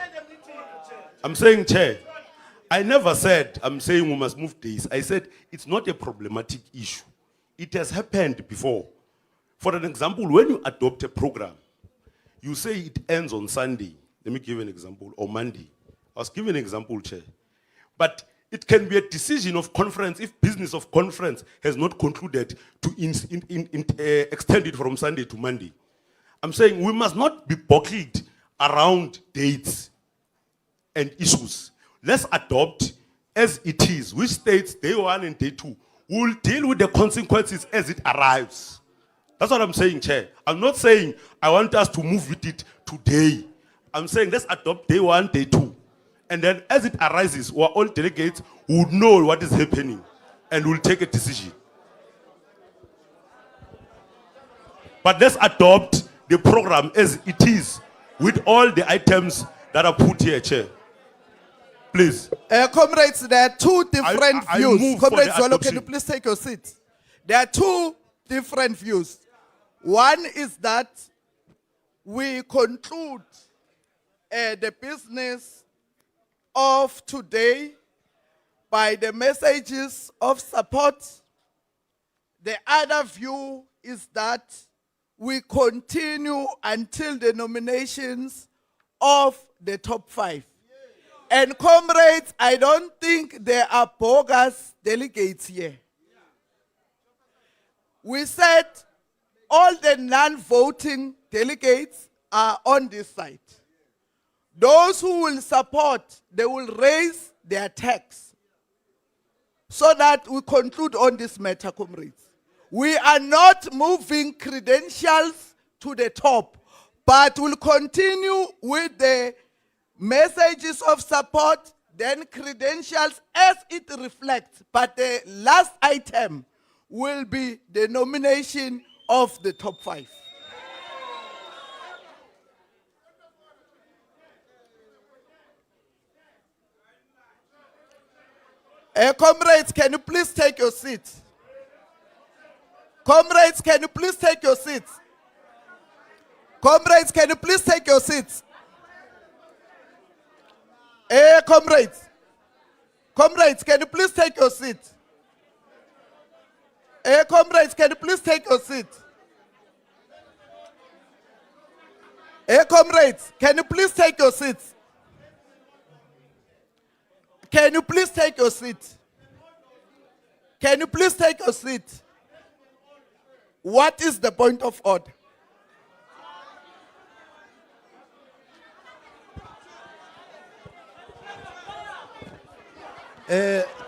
I never said, I'm saying we must move days. I said, it's not a problematic issue. It has happened before. For an example, when you adopt a program, you say it ends on Sunday. Let me give an example, or Monday. I was giving an example, Chair. But it can be a decision of conference if business of conference has not concluded to extend it from Sunday to Monday. I'm saying we must not be buckled around dates and issues. Let's adopt as it is, which states day 1 and day 2. We'll deal with the consequences as it arrives. That's what I'm saying, Chair. I'm not saying I want us to move with it today. I'm saying let's adopt day 1, day 2. And then as it arises, we're all delegates who would know what is happening and will take a decision. But let's adopt the program as it is with all the items that are put here, Chair. Please. Comrades, there are two different I views. move for Comrades the Zwelo, can adoption. you please take your seat? There are two different views. One is that we conclude the business of today by the messages of support. The other view is that we continue until the nominations of the top 5. And comrades, I don't think there are bogus delegates here. We said all the non-voting delegates are on this side. Those who will support, they will raise their tax so that we conclude on this matter, comrades. We are not moving credentials to the top, but we'll continue with the messages of support, then credentials as it reflects. But the last item will be the nomination of the top 5. Comrades, can you please take your seats? Comrades, can you please take your seats? Comrades, can you please take your seats? Comrades. Comrades, can you please take your seat? Comrades, can you please take your seat? Comrades, can you please take your seats? Can you please take your seat? Can you please take your seat? What is the point of order?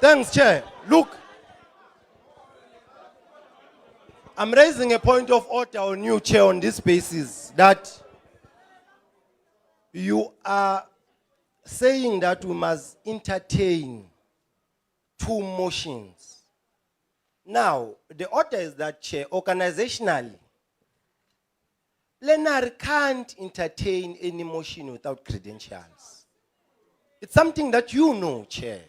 Thanks, Chair. Look, I'm raising a point of order on you, Chair, on this basis that you are saying that we must entertain 2 motions. Now, the order is that, Chair, organizationally, plenary can't entertain any motion without credentials. It's something that you know, Chair.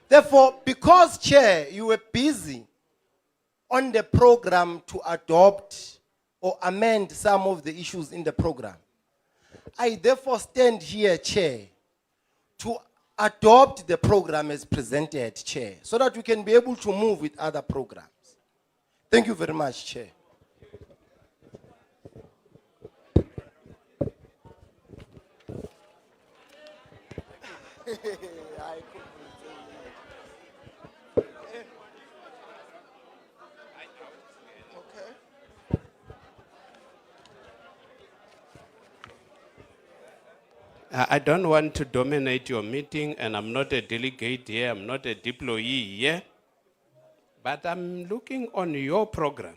Therefore, because, Chair, you were busy on the program to adopt or amend some of the issues in the program, I therefore stand here, Chair, to adopt the program as presented, Chair, so that we can be able to move with other programs. Thank you very much, Chair. I don't want to dominate your meeting, and I'm not a delegate here, I'm not a deployee here. But I'm looking on your program.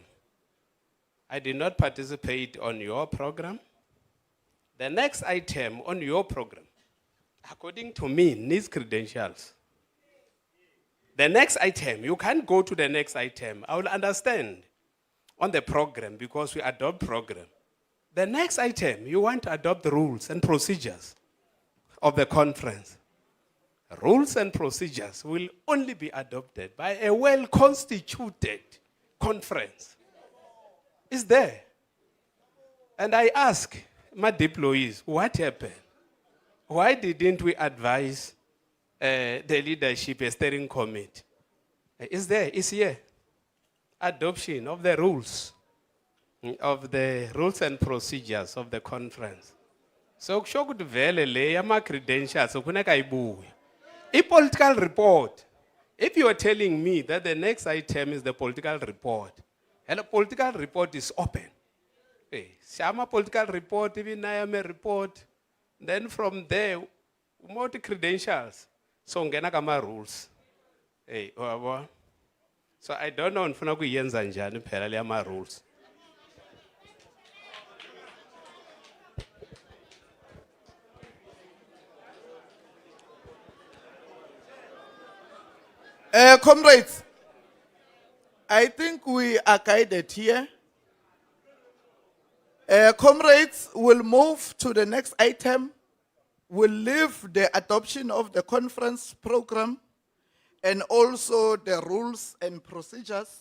I did not participate on your program. The next item on your program, according to me, needs credentials. The next item, you can't go to the next item. I will understand on the program because we adopt program. The next item, you want to adopt the rules and procedures of the conference. Rules and procedures will only be adopted by a well-constituted conference. It's there. And I ask my employees, what happened? Why didn't we advise the leadership, a steering committee? It's there, it's here. Adoption of the rules and procedures of the conference. So, kusho ukuthi vele le ama credentials kufuneka ibuye. A political report. If you are telling me that the next item is the political report, and the political report is open. Hey, Shama political report, even I am a report. Then from there, more credentials. So ngena kama rules. Hey, wabo. So I don't know nifuna kuyenza njani phela le ama rules. Comrades, I think we are guided here. Comrades will move to the next item. We'll leave the adoption of the conference program and also the rules and procedures.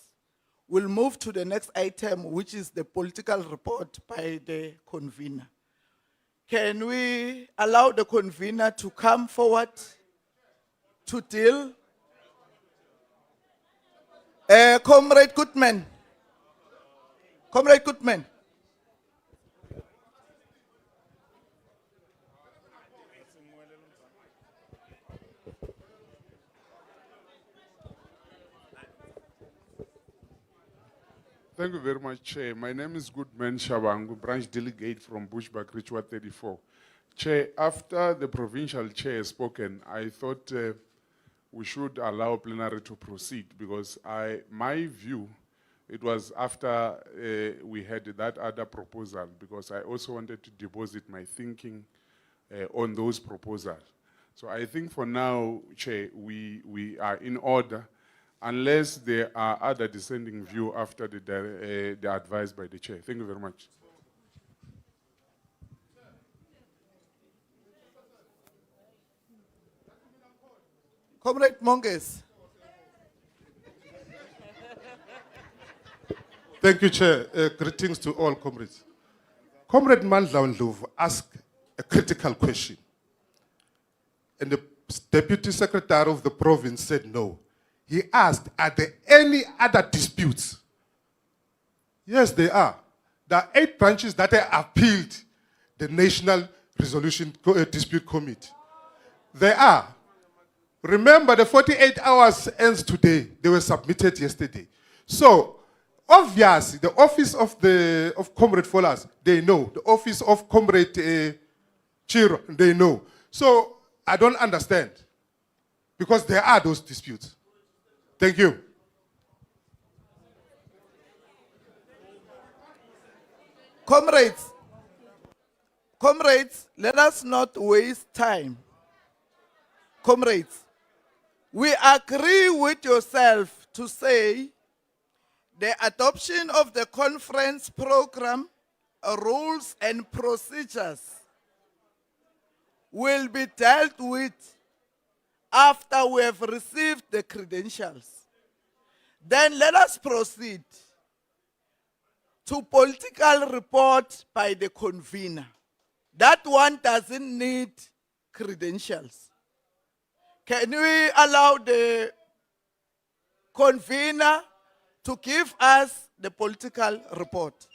We'll move to the next item, which is the political report by the convener. Can we allow the convener to come forward to deal? Comrade Goodman. Comrade Goodman. Thank you very much, Chair. My name is Goodman Shabangu, branch delegate from Bushbuck Richward 34. Chair, after the provincial chair has spoken, I thought we should allow plenary to proceed because my view, it was after we had that other proposal because I also wanted to deposit my thinking on those proposals. So I think for now, Chair, we are in order unless there are other dissenting view after the advice by the chair. Thank you very much. Comrade Monges. Thank you, Chair. Greetings to all comrades. Comrade Mandla Ndlovu asked a critical question. And the Deputy Secretary of the province said no. He asked, are there any other disputes? Yes, there are. There are 8 branches that have appealed the National Resolution Dispute Committee. There are. Remember, the 48 hours ends today. They were submitted yesterday. So, obviously, the office of Comrade Folas, they know. The office of Comrade Chiro, they know. So, I don't understand. Because there are those disputes. Thank you. Comrades, let us not waste time. Comrades, we agree with yourself to say the adoption of the conference program, rules and procedures will be dealt with after we have received the credentials. Then let us proceed to political report by the convener. That one doesn't need credentials. Can we allow the convener to give us the political report?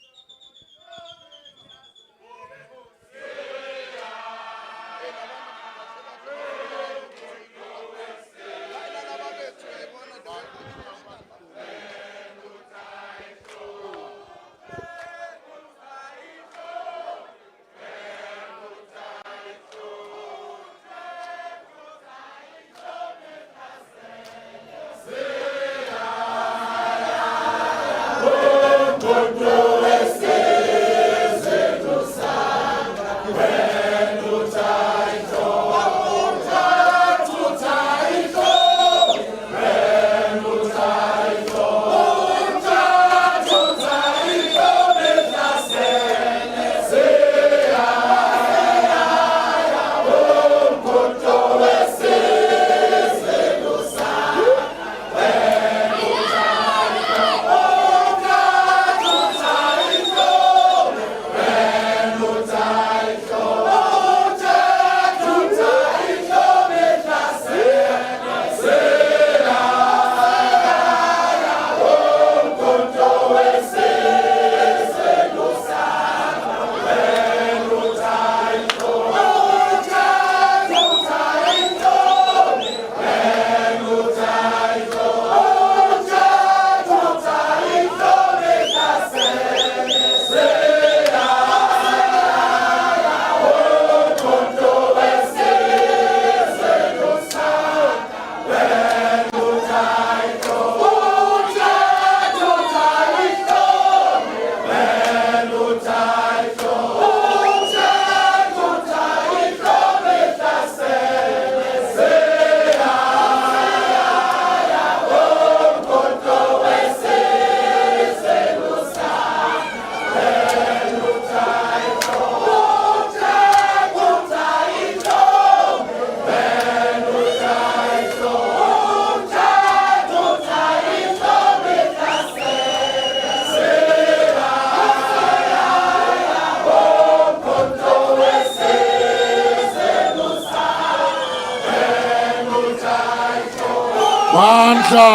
Mandla.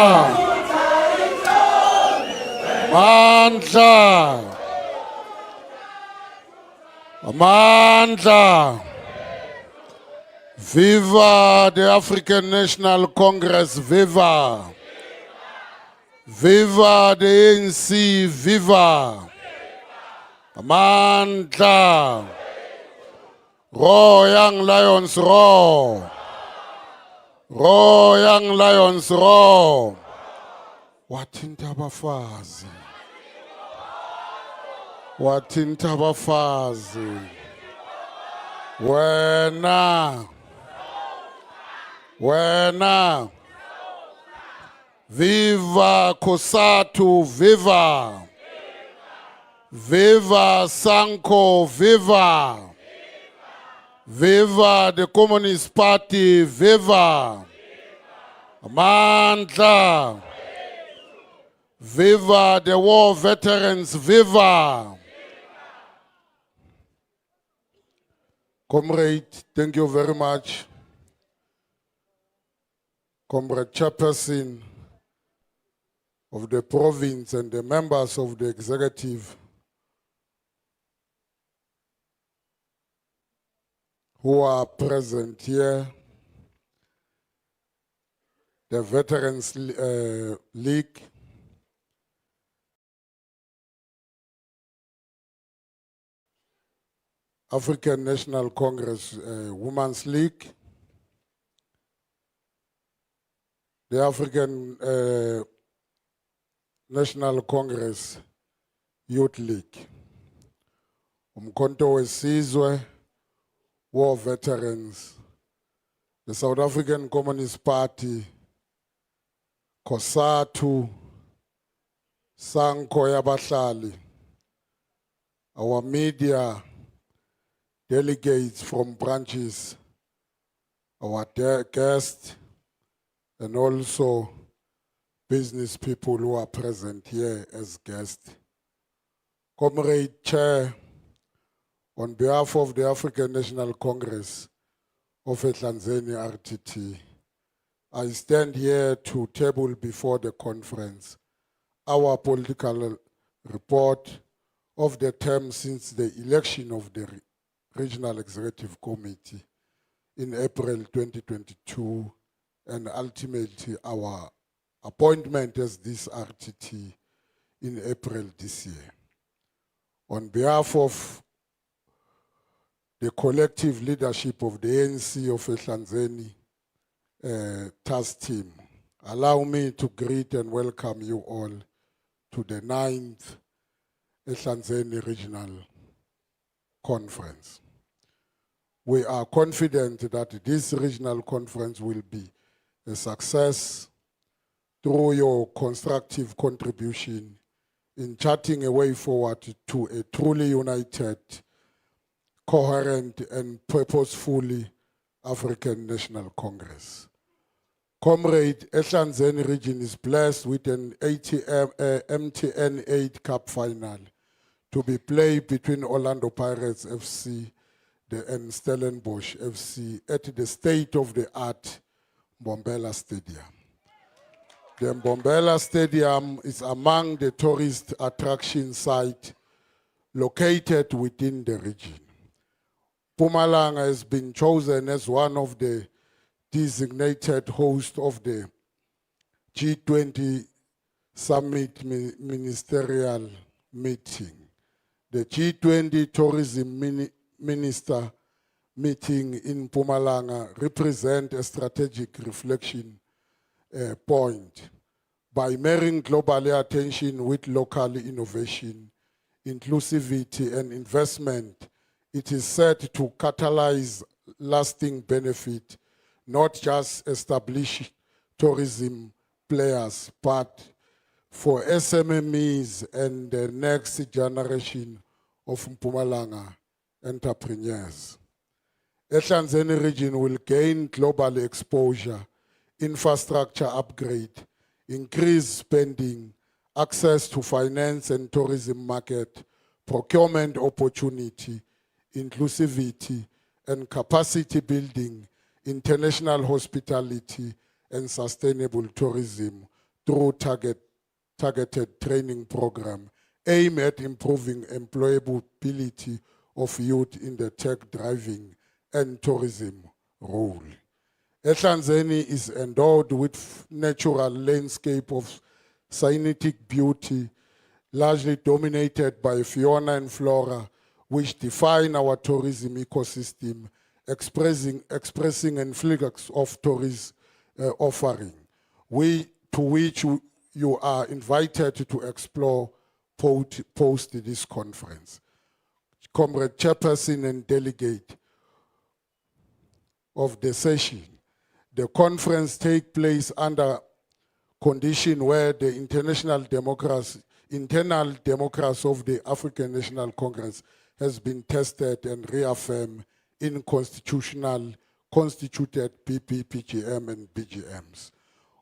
Mandla. Mandla. Viva the African National Congress, viva. Viva the ANC, viva. Mandla. Roar, young lions, roar. Roar, young lions, roar. Wathinta abafazi. Wathinta abafazi. Wena. Wena. Viva Kosatu, viva. Viva Sanko, viva. Viva the Communist Party, viva. Mandla. Viva the war veterans, viva. Comrade, thank you very much. Comrade Chairperson of the province and the members of the executive who are present here, the Veterans League, African National Congress Women's League, the African National Congress Youth League, Umkhonto wesizwe, war veterans, the South African Communist Party, COSATU, Sanko yabahlali, our media delegates from branches, our guests, and also business people who are present here as guests. Comrade Chair, on behalf of the African National Congress of Anc Ehlanzeni RTT, I stand here to table before the conference our political report of the term since the election of the Regional Executive Committee in April 2022 and ultimately our appointment as this RTT in April this year. On behalf of the collective leadership of the ANC of Ehlanzeni task team, allow me to greet and welcome you all to the 9th Ehlanzeni Regional Conference. We are confident that this regional conference will be a success through your constructive contribution in charting a way forward to a truly united, coherent and purposefully African National Congress. Comrade, Ehlanzeni region is blessed with an MTN 8 Cup final to be played between Orlando Pirates FC and Stellenbosch FC at the state-of-the-art Mbombela Stadium. The Mbombela Stadium is among the tourist attraction sites located within the region. Mpumalanga has been chosen as one of the designated hosts of the G20 Summit Ministerial Meeting. The G20 Tourism Minister meeting in Mpumalanga represents a strategic reflection point by marrying global attention with local innovation, inclusivity and investment. It is set to catalyze lasting benefit, not just establish tourism players, but for SMMEs and the next generation of Mpumalanga entrepreneurs. Ehlanzeni region will gain global exposure, infrastructure upgrade, increased spending, access to finance and tourism market, procurement opportunity, inclusivity and capacity building, international hospitality, and sustainable tourism through targeted training program aimed at improving employability of youth in the tech driving and tourism role. Ehlanzeni is endowed with natural landscape of scenic beauty, largely dominated by fauna and flora, which define our tourism ecosystem, expressing an influx of tourist offering, to which you are invited to explore post this conference. Comrade Chairperson and Delegate of the session, the conference takes place under condition where the internal democracy of the African National Congress has been tested and reaffirmed in constituted PPPGM and BGMs.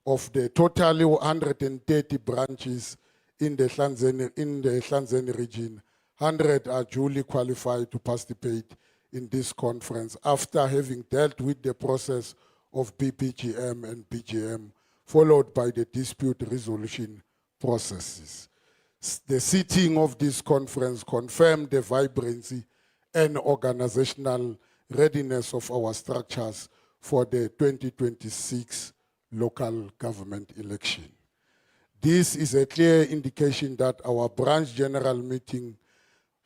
Of the total 130 branches in the Ehlanzeni region, 100 are duly qualified to participate in this conference after having dealt with the process of PPGM and BGM, followed by the dispute resolution processes. The sitting of this conference confirmed the vibrancy and organizational readiness of our structures for the 2026 local government election. This is a clear indication that our branch general meeting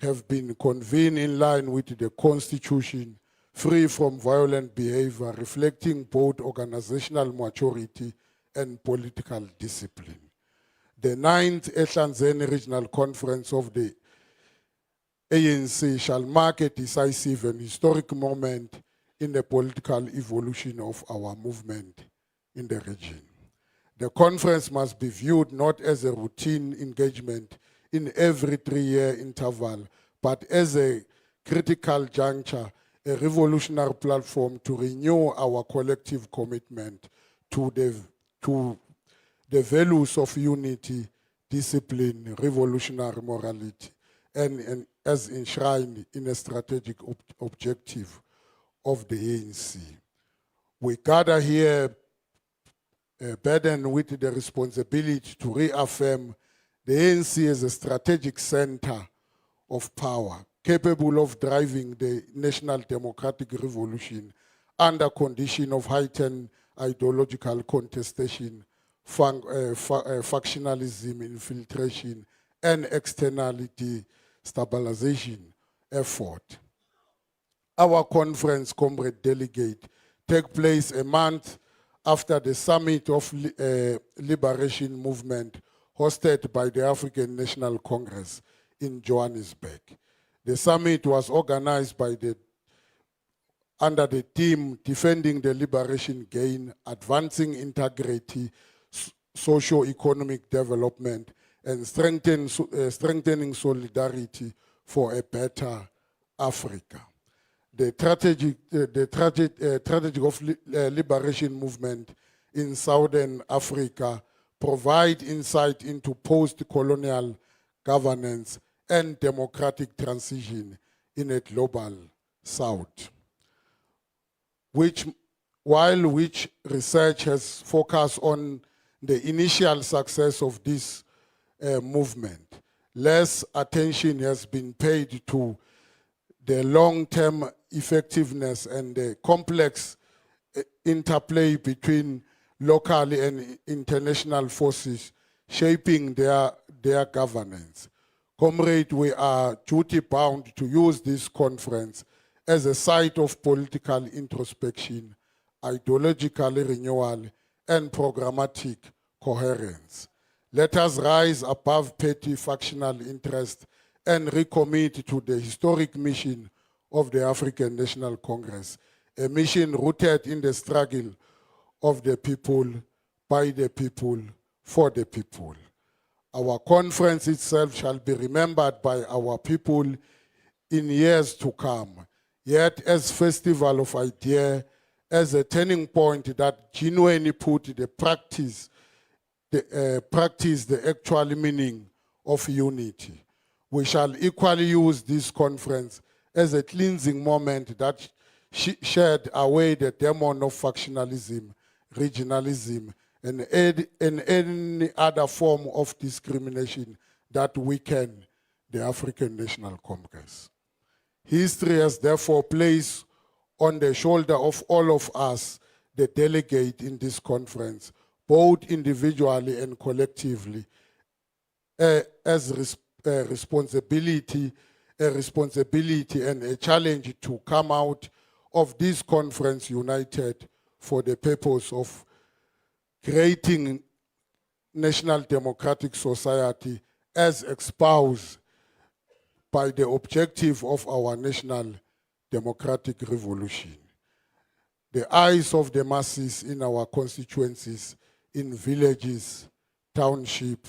have been convened in line with the Constitution, free from violent behavior, reflecting both organizational maturity and political discipline. The 9th Ehlanzeni Regional Conference of the ANC shall mark a decisive and historic moment in the political evolution of our movement in the region. The conference must be viewed not as a routine engagement in every 3-year interval, but as a critical juncture, a revolutionary platform to renew our collective commitment to the values of unity, discipline, revolutionary morality, and as enshrined in a strategic objective of the ANC. We gather here burdened with the responsibility to reaffirm the ANC as a strategic center of power, capable of driving the national democratic revolution under condition of heightened ideological contestation, factionalism, infiltration, and externality stabilization effort. Our conference, Comrade Delegate, take place a month after the Summit of Liberation Movement hosted by the African National Congress in Johannesburg. The summit was organized under the theme Defending the Liberation Gain, Advancing Integrity, Socio-economic Development, and strengthening solidarity for a better Africa. The tragedy of liberation movement in Southern Africa provide insight into post-colonial governance and democratic transition in a global South, which research has focused on the initial success of this movement, less attention has been paid to the long-term effectiveness and the complex interplay between local and international forces shaping their governance. Comrade, we are duty-bound to use this conference as a site of political introspection, ideological renewal, and programmatic coherence. Let us rise above petty factional interest and recommit to the historic mission of the African National Congress, a mission rooted in the struggle of the people, by the people, for the people. Our conference itself shall be remembered by our people in years to come, yet as festival of idea, as a turning point that genuinely put the actual meaning of unity. We shall equally use this conference as a cleansing moment that shed away the demon of factionalism, regionalism, and any other form of discrimination that weaken the African National Congress. History has therefore placed on the shoulder of all of us, the delegate in this conference, both individually and collectively, as a responsibility and a challenge to come out of this conference united for the purpose of creating national democratic society as espoused by the objective of our national democratic revolution. The eyes of the masses in our constituencies, in villages, township,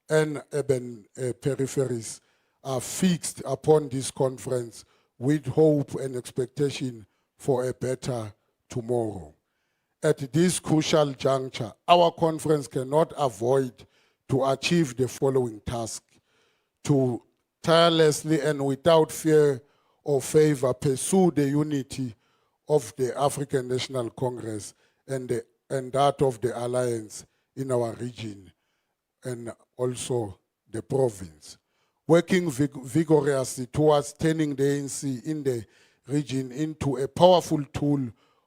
and urban peripheries are fixed upon this conference with hope and expectation for a better tomorrow. At this crucial juncture, our conference cannot avoid to achieve the following task: to tirelessly and without fear or favor pursue the unity of the African National Congress and that of the alliance in our region and also the province, working vigorously towards turning the ANC in the region into a powerful tool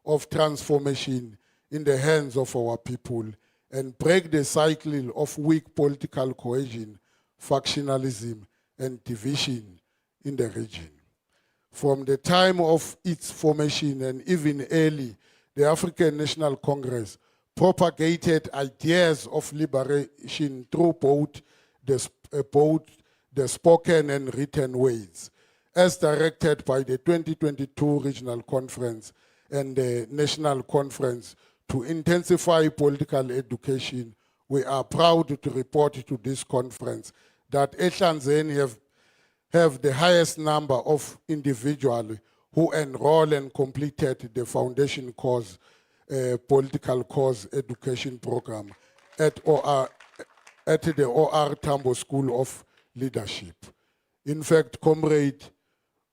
of transformation in the hands of our people and break the cycle of weak political cohesion, factionalism, and division in the region. From the time of its formation and even early, the African National Congress propagated ideas of liberation through both the spoken and written ways, as directed by the 2022 Regional Conference and the National Conference to intensify political education. We are proud to report to this conference that Ehlanzeni have the highest number of individuals who enroll and completed the foundation course, political course education program at the OR Tambo School of Leadership. In fact, comrade,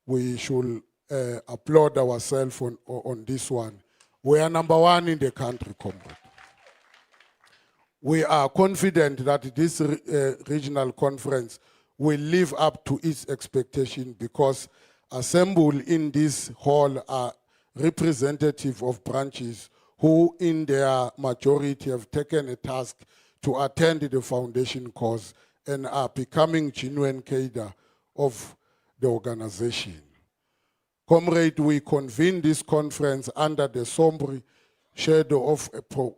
we should applaud ourselves on this one. We are number one in the country, comrade. We are confident that this regional conference will live up to its expectation because assembled in this hall are representatives of branches who in their majority have taken a task to attend the foundation course and are becoming genuine cadre of the organization. Comrade, we convene this conference under the somber shadow of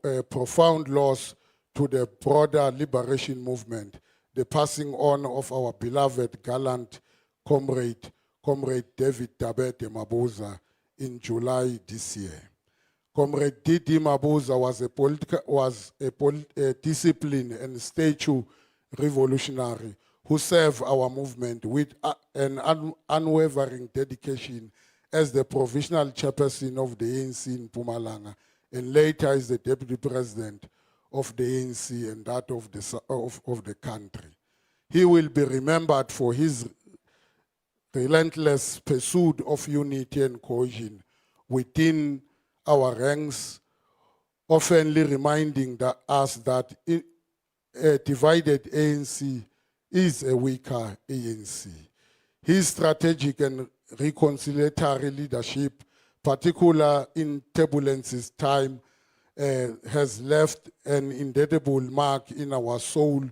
a profound loss to the broader liberation movement, the passing on of our beloved gallant comrade David Tabete Mabuza in July this year. Comrade Didi Mabuza was a disciplined and statue revolutionary who served our movement with an unwavering dedication as the provisional chairperson of the ANC in Mpumalanga, and later as the deputy president of the ANC and that of the country. He will be remembered for his relentless pursuit of unity and cohesion within our ranks, often reminding us that a divided ANC is a weaker ANC. His strategic and reconciliatory leadership, particularly in turbulence's time, has left an indelible mark in our soul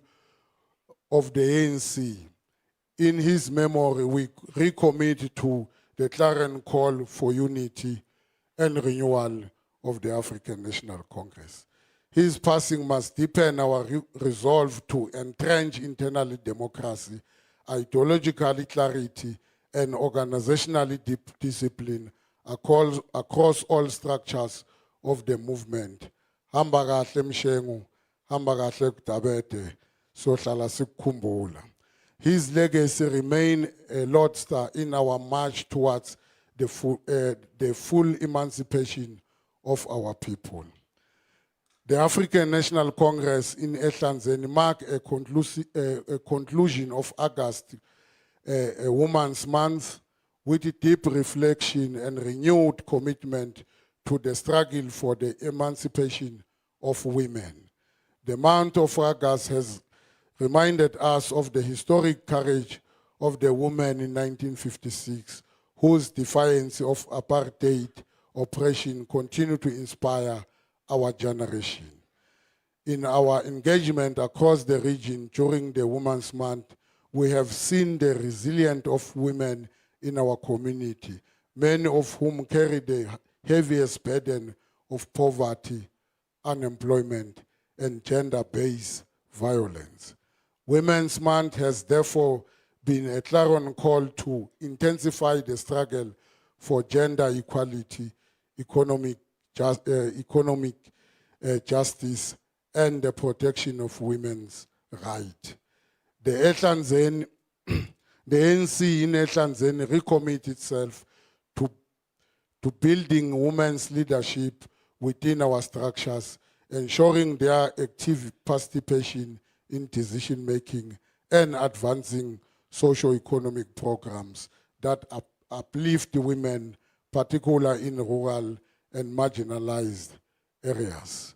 of the ANC. In his memory, we recommit to the clarion call for unity and renewal of the African National Congress. His passing must deepen our resolve to entrench internal democracy, ideological clarity, and organizational discipline across all structures of the movement. Hamba kahle Mshengu, hamba kahle Tabete, sohlala sikukhumbula. His legacy remains a lodestar in our march towards the full emancipation of our people. The African National Congress in Ehlanzeni marked a conclusion of August, a Women's Month, with deep reflection and renewed commitment to the struggle for the emancipation of women. The month of August has reminded us of the historic courage of the women in 1956, whose defiance of apartheid oppression continue to inspire our generation. In our engagement across the region during the Women's Month, we have seen the resilience of women in our community, many of whom carry the heaviest burden of poverty, unemployment, and gender-based violence. Women's Month has therefore been a clarion call to intensify the struggle for gender equality, economic justice, and the protection of women's rights. The ANC in Ehlanzeni recommit itself to building women's leadership within our structures, ensuring their active participation in decision-making and advancing socio-economic programs that uplift women, particularly in rural and marginalized areas.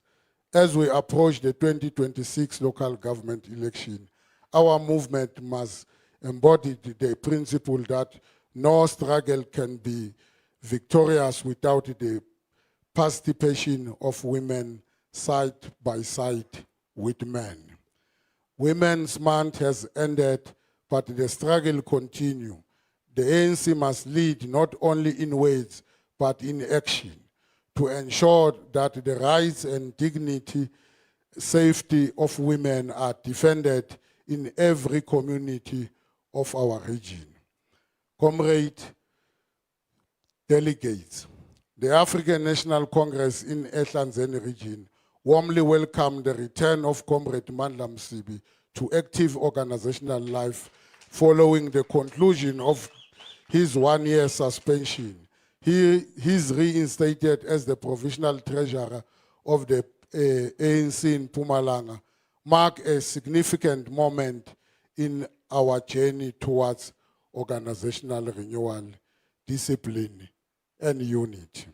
As we approach the 2026 local government election, our movement must embody the principle that no struggle can be victorious without the participation of women side by side with men. Women's Month has ended, but the struggle continues. The ANC must lead not only in words, but in action to ensure that the rights and dignity, safety of women are defended in every community of our region. Comrade delegates, the African National Congress in Ehlanzeni region warmly welcomed the return of Comrade Mandla Msibi to active organizational life following the conclusion of his one-year suspension. He is reinstated as the provisional treasurer of the ANC in Mpumalanga, mark a significant moment in our journey towards organizational renewal, discipline, and unity.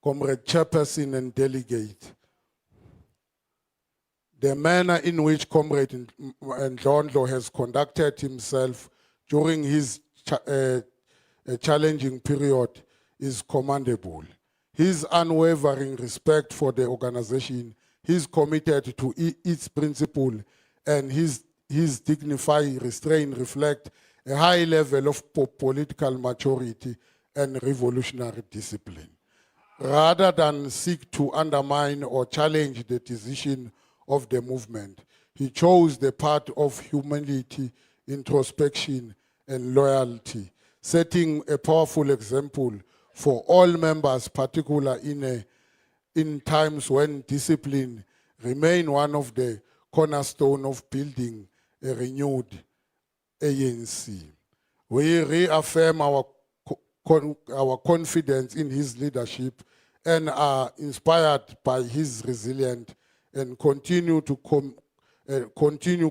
Comrade Chairperson and delegate, the manner in which Comrade Ndlondlo has conducted himself during his challenging period is commendable. His unwavering respect for the organization, his committed to its principle, and his dignified restraint reflect a high level of political maturity and revolutionary discipline. Rather than seek to undermine or challenge the decision of the movement, he chose the path of humility, introspection, and loyalty, setting a powerful example for all members, particularly in times when discipline remain one of the cornerstones of building a renewed ANC. We reaffirm our confidence in his leadership and are inspired by his resilience and continue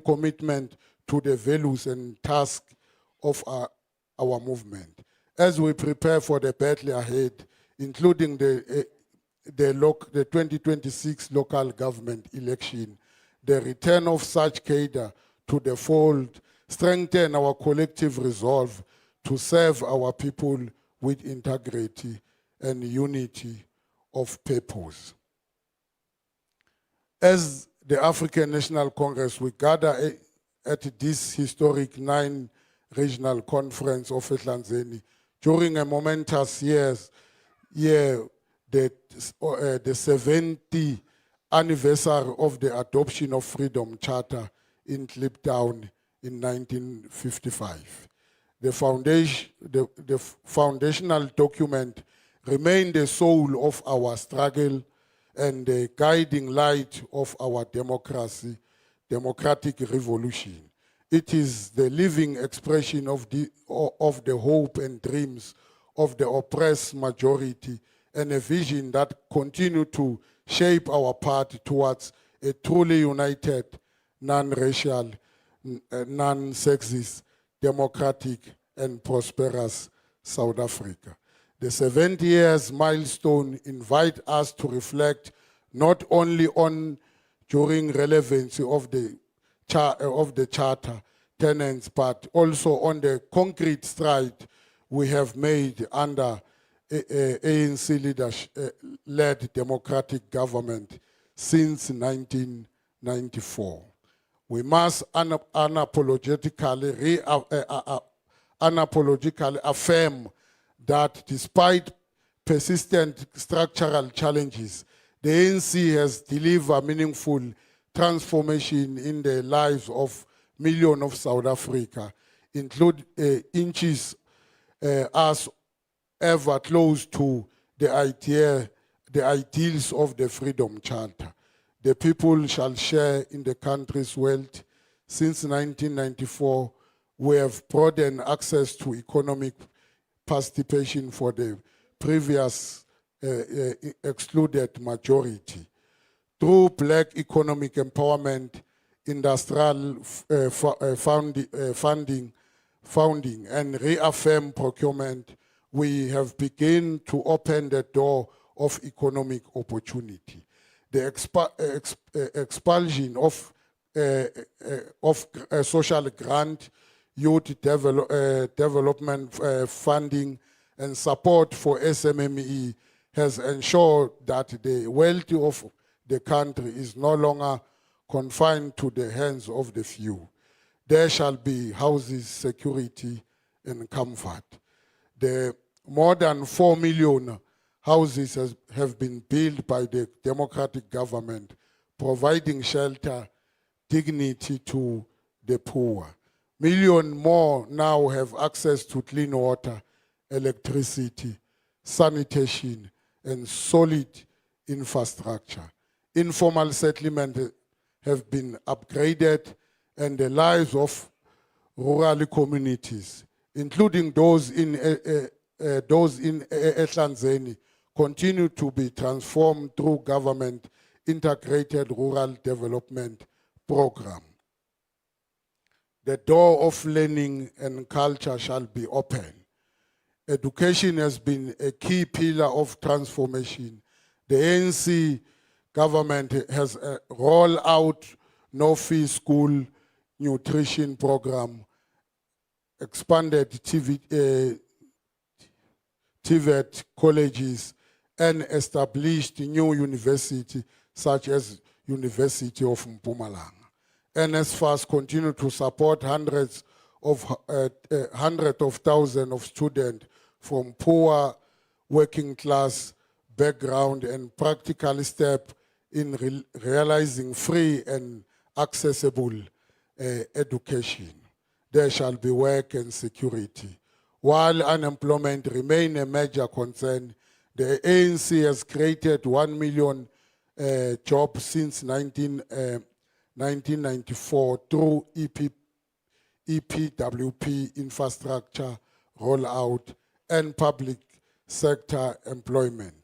commitment to the values and tasks of our movement. As we prepare for the battle ahead, including the 2026 local government election, the return of such cadre to the fold strengthen our collective resolve to serve our people with integrity and unity of purpose. As the African National Congress, we gather at this historic 9 regional conference of Ehlanzeni during a momentous year, the 70th anniversary of the adoption of Freedom Charter in Kliptown in 1955. The foundational document remained the soul of our struggle and the guiding light of our democratic revolution. It is the living expression of the hope and dreams of the oppressed majority and a vision that continue to shape our path towards a truly united, non-racial, non-sexist, democratic, and prosperous South Africa. The 70 years milestone invite us to reflect not only on during relevancy of the charter tenants, but also on the concrete stride we have made under ANC leadership-led democratic government since 1994. We must unapologetically affirm that despite persistent structural challenges, the ANC has delivered meaningful transformation in the lives of millions of South Africa, include inches as ever close to the ideals of the Freedom Charter. The people shall share in the country's wealth. Since 1994, we have broadened access to economic participation for the previous excluded majority. Through Black economic empowerment, industrial funding, and reaffirm procurement, we have begun to open the door of economic opportunity. The expulsion of social grant, youth development funding, and support for SMME has ensured that the wealth of the country is no longer confined to the hands of the few. There shall be houses, security, and comfort. The more than 4 million houses have been built by the democratic government, providing shelter, dignity to the poor. Millions more now have access to clean water, electricity, sanitation, and solid infrastructure. Informal settlements have been upgraded, and the lives of rural communities, including those in Ehlanzeni, continue to be transformed through government integrated rural development program. The door of learning and culture shall be open. Education has been a key pillar of transformation. The ANC government has rolled out no-fee school nutrition program, expanded TVET colleges, and established new universities such as University of Mpumalanga. NSFAS continue to support hundreds of thousands of students from poor working class background and practically step in realizing free and accessible education. There shall be work and security. While unemployment remains a major concern, the ANC has created 1 million jobs since 1994 through EPWP infrastructure rollout and public sector employment.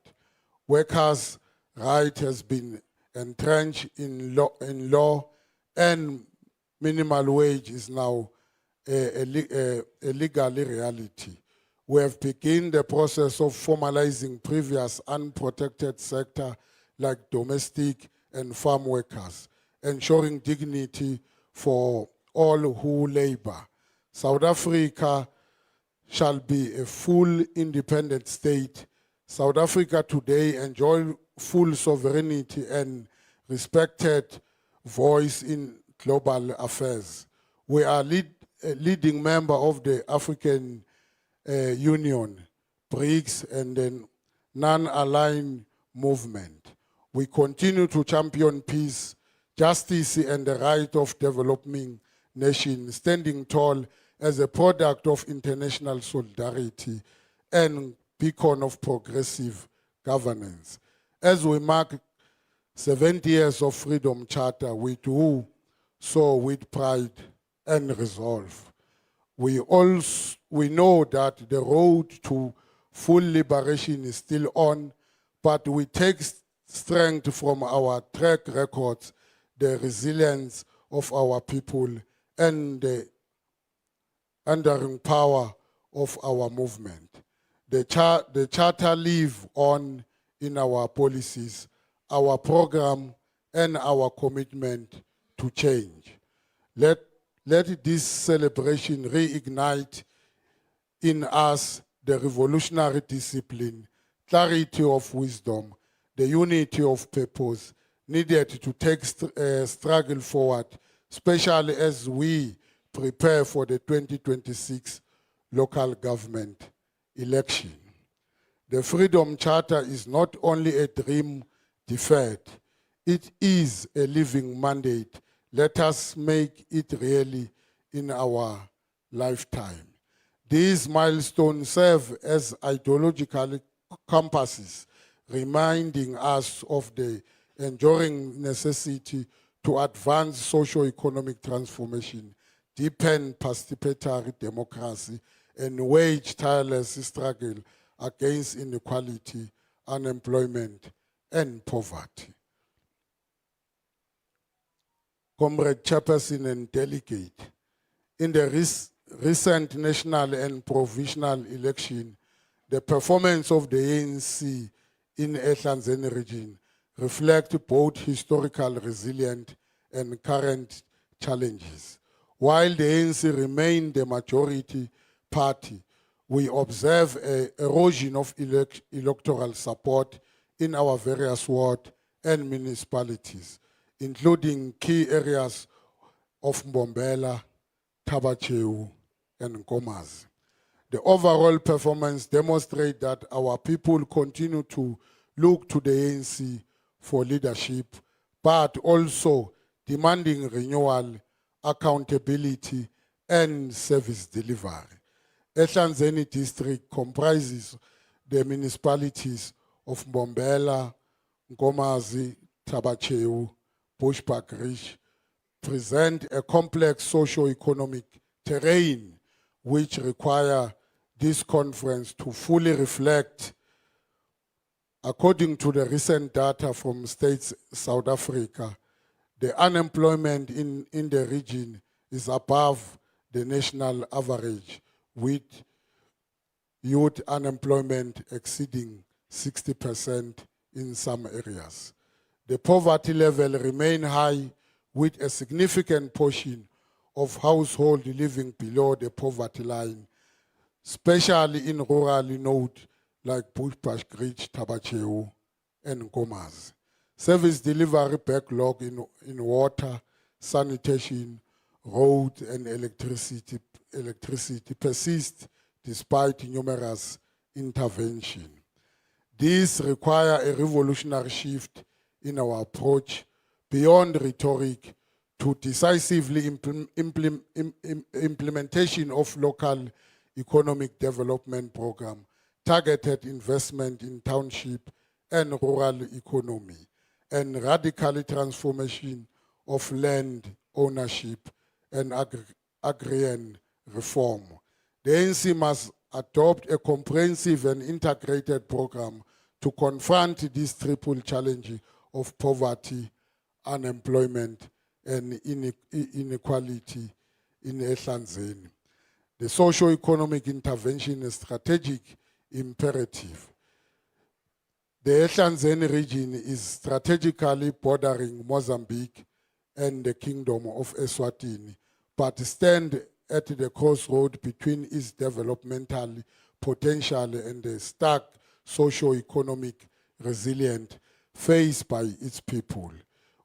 Workers' rights has been entrenched in law, and minimum wage is now a legal reality. We have begun the process of formalizing previous unprotected sector like domestic and farm workers, ensuring dignity for all who labor. South Africa shall be a full independent state. South Africa today enjoys full sovereignty and respected voice in global affairs. We are a leading member of the African Union, BRICS, and the non-aligned movement. We continue to champion peace, justice, and the right of developing nations, standing tall as a product of international solidarity and beacon of progressive governance. As we mark 70 years of Freedom Charter, we do so with pride and resolve. We know that the road to full liberation is still on, but we take strength from our track records, the resilience of our people, and the enduring power of our movement. The charter live on in our policies, our program and our commitment to change. Let this celebration reignite in us the revolutionary discipline, clarity of wisdom, the unity of purpose needed to take struggle forward, especially as we prepare for the 2026 local government election. The Freedom Charter is not only a dream deferred, it is a living mandate. Let us make it really in our lifetime. These milestones serve as ideological compasses, reminding us of the enduring necessity to advance socio-economic transformation, deepen participatory democracy, and wage tireless struggle against inequality, unemployment, and poverty. Comrade Chairperson and Delegate, in the recent national and provincial election, the performance of the ANC in Ehlanzeni region reflect both historical resilience and current challenges. While the ANC remained the majority party, we observe an erosion of electoral support in our various wards and municipalities, including key areas of Mbombela, Tabacheu, and Nkomazi. The overall performance demonstrates that our people continue to look to the ANC for leadership, but also demanding renewal, accountability, and service delivery. Ehlanzeni district comprises the municipalities of Mbombela, Nkomazi, Tabacheu, Bushbuckridge, present a complex socio-economic terrain which require this conference to fully reflect. According to the recent data from States South Africa, the unemployment in the region is above the national average, with youth unemployment exceeding 60% in some areas. The poverty level remains high, with a significant portion of households living below the poverty line, especially in rural nodes like Bushbuckridge, Tabacheu, and Nkomazi. Service delivery backlog in water, sanitation, road, and electricity persist despite numerous interventions. These require a revolutionary shift in our approach beyond rhetoric to decisively implementation of local economic development program, targeted investment in township and rural economy, and radical transformation of land ownership and agrarian reform. The ANC must adopt a comprehensive and integrated program to confront this triple challenge of poverty, unemployment, and inequality in Ehlanzeni. The socio-economic intervention is strategic imperative. The Ehlanzeni region is strategically bordering Mozambique and the Kingdom of Eswatini, but stand at the crossroad between its developmental potential and the stark socio-economic resilience faced by its people.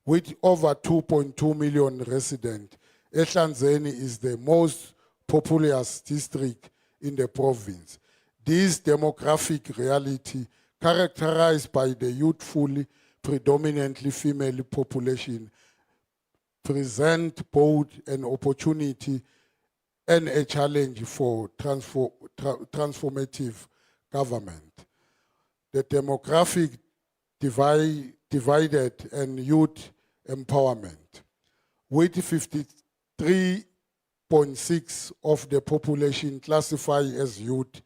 With over 2.2 million residents, Ehlanzeni is the most populous district in the province. This demographic reality, characterized by the youthful, predominantly female population, present both an opportunity and a challenge for transformative government. The demographic divided and youth empowerment. With 53.6% of the population classified as youth,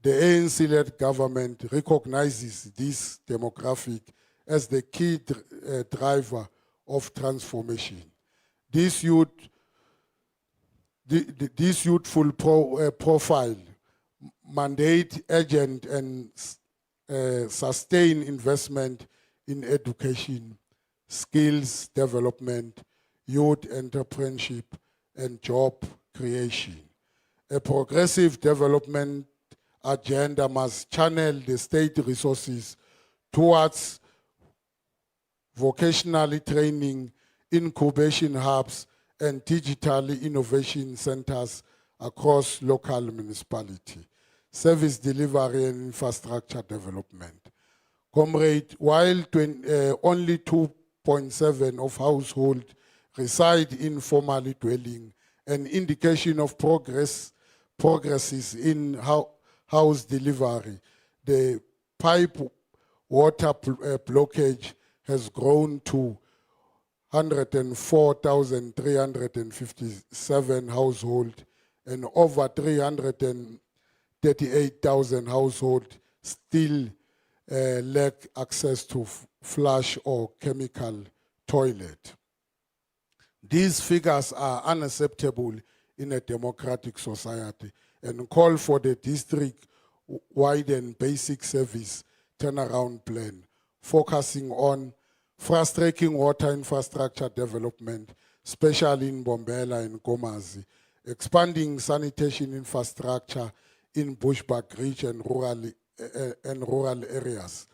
the ANC-led government recognizes this demographic as the key driver of transformation. This youthful profile mandate urgent and sustain investment in education, skills development, youth entrepreneurship, and job creation. A progressive development agenda must channel the state resources towards vocational training, incubation hubs, and digital innovation centers across local municipality, service delivery and infrastructure development. Comrade, while only 2.7 of households reside in formally dwelling, an indication of progresses in house delivery, the pipe water blockage has grown to 104,357 households, and over 338,000 households still lack access to flush or chemical toilet. These figures are unacceptable in a democratic society and call for the district-wide and basic service turnaround plan, focusing on fast-tracking water infrastructure development, especially in Bombela and Komazi, expanding sanitation infrastructure in Bushbuck Ridge and rural areas,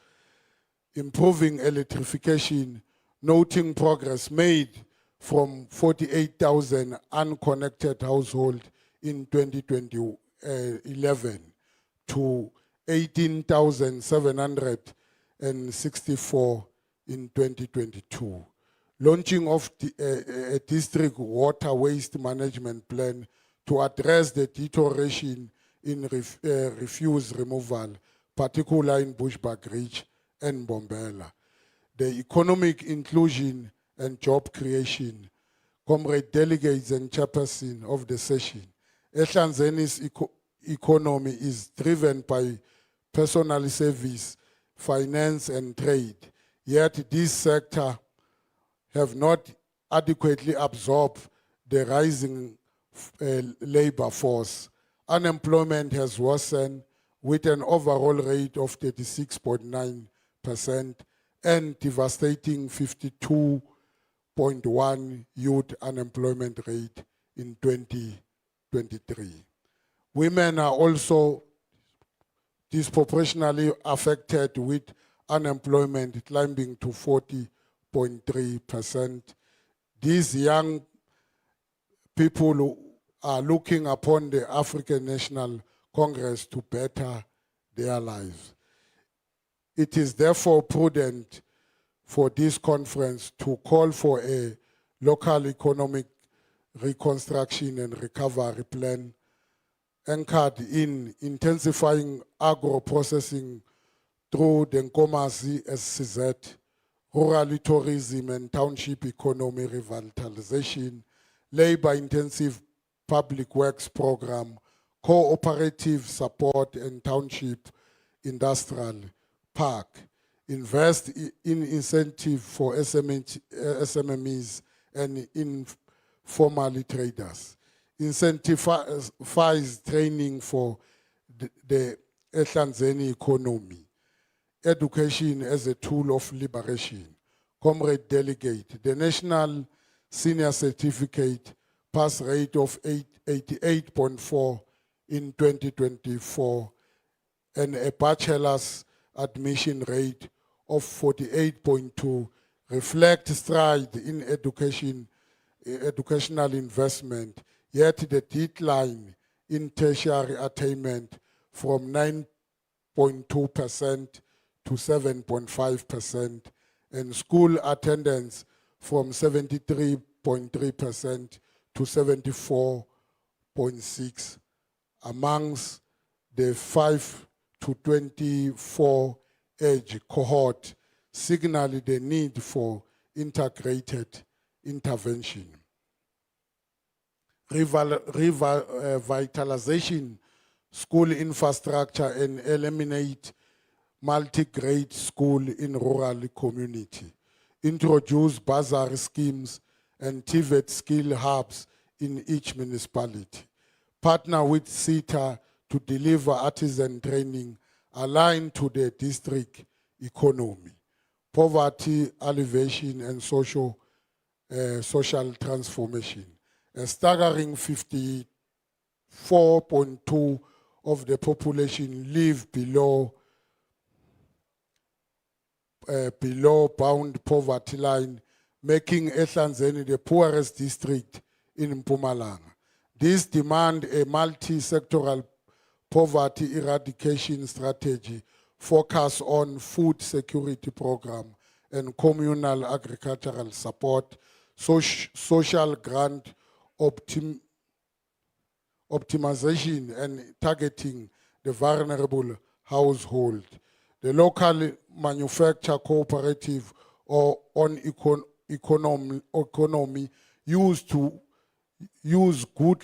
improving electrification, noting progress made from 48,000 unconnected households in 2011 to 18,764 in 2022. Launching of a district water waste management plan to address the deterioration in refuse removal, particularly in Bushbuck Ridge and Bombela. The economic inclusion and job creation. Comrade delegates and chairperson of the session. Ehlanzeni's economy is driven by personal service, finance and trade. Yet this sector have not adequately absorbed the rising labor force. Unemployment has worsened with an overall rate of 36.9% and devastating 52.1 youth unemployment rate in 2023. Women are also disproportionately affected with unemployment climbing to 40.3%. These young people who are looking upon the African National Congress to better their lives. It is therefore prudent for this conference to call for a local economic reconstruction and recovery plan anchored in intensifying agro-processing through the Nkomazi SCZ, rural tourism and township economy revitalization, labor-intensive public works program, cooperative support and township industrial park, invest in incentive for SMMEs and informal traders, incentivize training for the Ehlanzeni economy, education as a tool of liberation. Comrade delegate, the national senior certificate pass rate of 88.4 in 2024 and a bachelor's admission rate of 48.2 reflect stride in educational investment, yet the decline in tertiary attainment from 9.2% to 7.5%, and school attendance from 73.3% to 74.6% amongst the 5 to 24 age cohort, signaling the need for integrated intervention. Revitalization school infrastructure and eliminate multi-grade school in rural community. Introduce bursary schemes and TVET skill hubs in each municipality. Partner with CETA to deliver artisan training aligned to the district economy. poverty alleviation and social transformation. A staggering 54.2 of the population live below bound poverty line, making Ehlanzeni the poorest district in Mpumalanga. This demand a multi-sectoral poverty eradication strategy focus on food security program and communal agricultural support, social grant optimization and targeting the vulnerable household. The local manufacture cooperative or on economy used to use good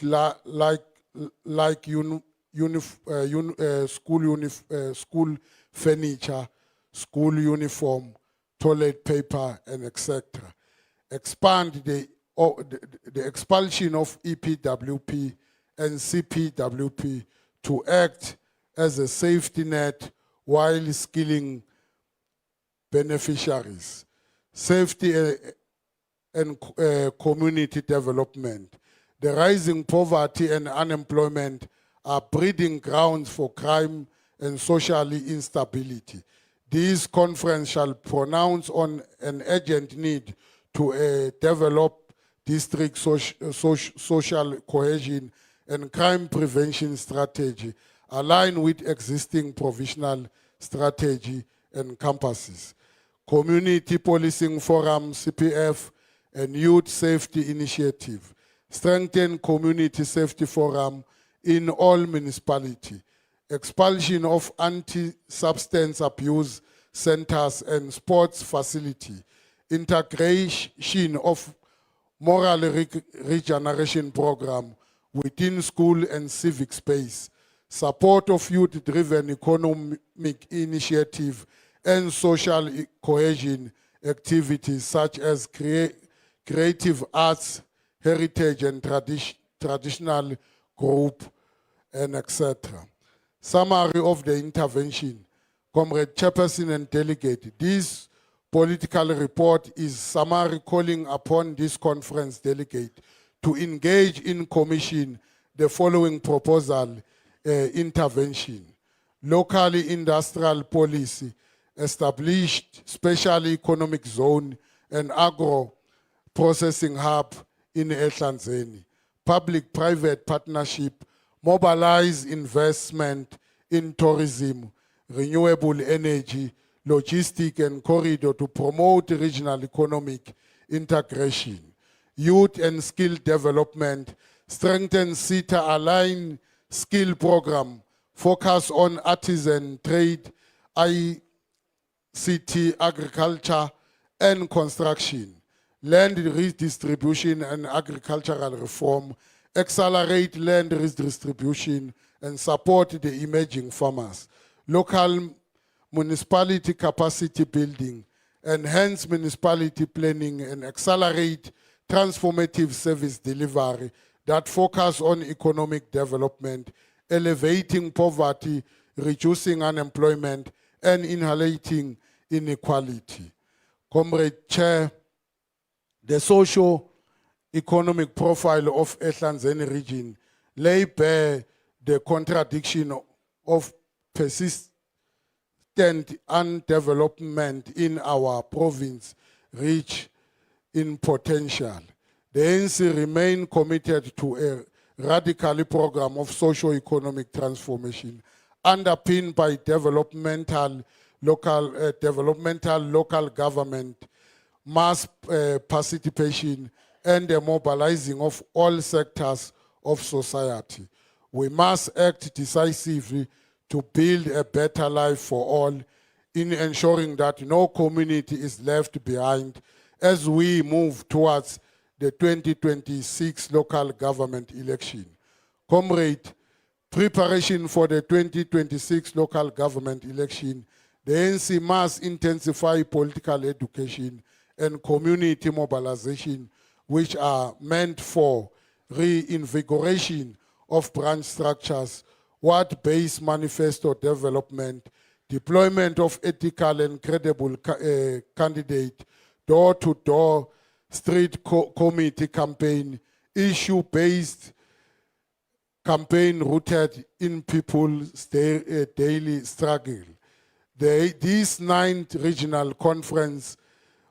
school furniture, school uniform, toilet paper, and etc. Expand the expulsion of EPWP and CPWP to act as a safety net while skilling beneficiaries. Safety and community development. The rising poverty and unemployment are breeding grounds for crime and social instability. This conference shall pronounce on an urgent need to develop district social cohesion and crime prevention strategy aligned with existing provisional strategy and campuses. Community Policing Forum, CPF, and Youth Safety Initiative. Strengthen Community Safety Forum in all municipalities. Expulsion of anti-substance abuse centers and sports facility. Integration of moral regeneration program within school and civic space. Support of youth-driven economic initiative and social cohesion activities such as creative arts, heritage and traditional group, and etc. Summary of the intervention. Comrade Chairperson and Delegate, this political report is summary calling upon this conference delegate to engage in commission the following proposal intervention. Locally industrial policy, established special economic zone and agro-processing hub in Ehlanzeni. Public-private partnership, mobilize investment in tourism, renewable energy, logistic and corridor to promote regional economic integration. Youth and skill development, strengthen CETA-aligned skill program, focus on artisan trade, ICT, agriculture, and construction. Land redistribution and agricultural reform, accelerate land redistribution and support the emerging farmers. Local municipality capacity building, enhance municipality planning and accelerate transformative service delivery that focus on economic development, elevating poverty, reducing unemployment, and inhalating inequality. Comrade Chair, the socio-economic profile of Ehlanzeni region lay bare the contradiction of persistent underdevelopment in our province, rich in potential. The ANC remain committed to a radical program of socio-economic transformation underpinned by developmental local government, mass participation, and the mobilizing of all sectors of society. We must act decisively to build a better life for all in ensuring that no community is left behind as we move towards the 2026 local government election. Comrade, preparation for the 2026 local government election, the ANC must intensify political education and community mobilization, which are meant for reinvigoration of branch structures, ward-based manifesto development, deployment of ethical and credible candidate, door-to-door street committee campaign, issue-based campaign rooted in people's daily struggle. This 9th regional conference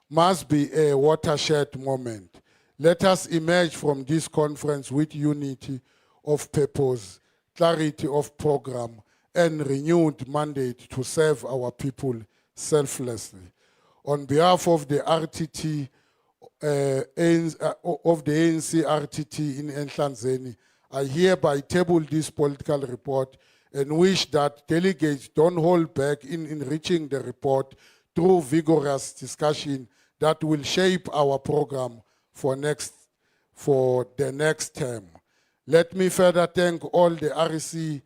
must be a watershed moment. Let us emerge from this conference with unity of purpose, clarity of program, and renewed mandate to serve our people selflessly. On behalf of the RTT, of the ANC RTT in Anc Ehlanzeni, I hereby table this political report and wish that delegates don't hold back in enriching the report through vigorous discussion that will shape our program for the next term. Let me further thank all the REC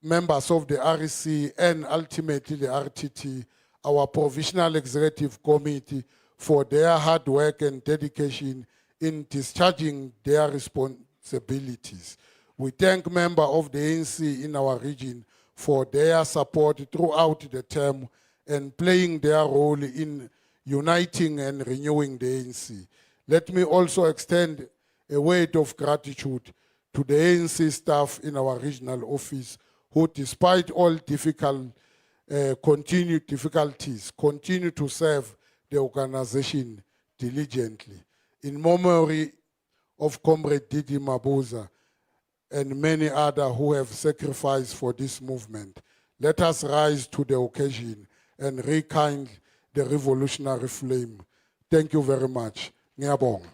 members of the REC and ultimately the RTT, our Provisional Executive Committee, for their hard work and dedication in discharging their responsibilities. We thank members of the ANC in our region for their support throughout the term and playing their role in uniting and renewing the ANC. Let me also extend a word of gratitude to the ANC staff in our regional office who, despite all continued difficulties, continue to serve the organization diligently. In memory of Comrade Didi Mabuza and many others who have sacrificed for this movement, let us rise to the occasion and rekindle the revolutionary flame. Thank you very much. Ngiyabonga.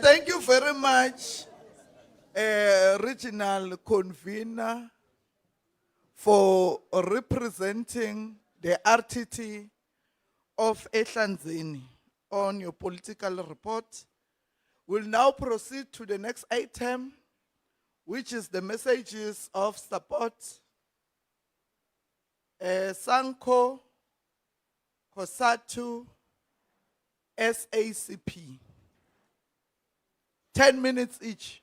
Thank you very much, Regional Convener, for representing the RTT of Ehlanzeni on your political report. We'll now proceed to the next item, which is the messages of support. Sanko, Kosatu, SACP. 10 minutes each.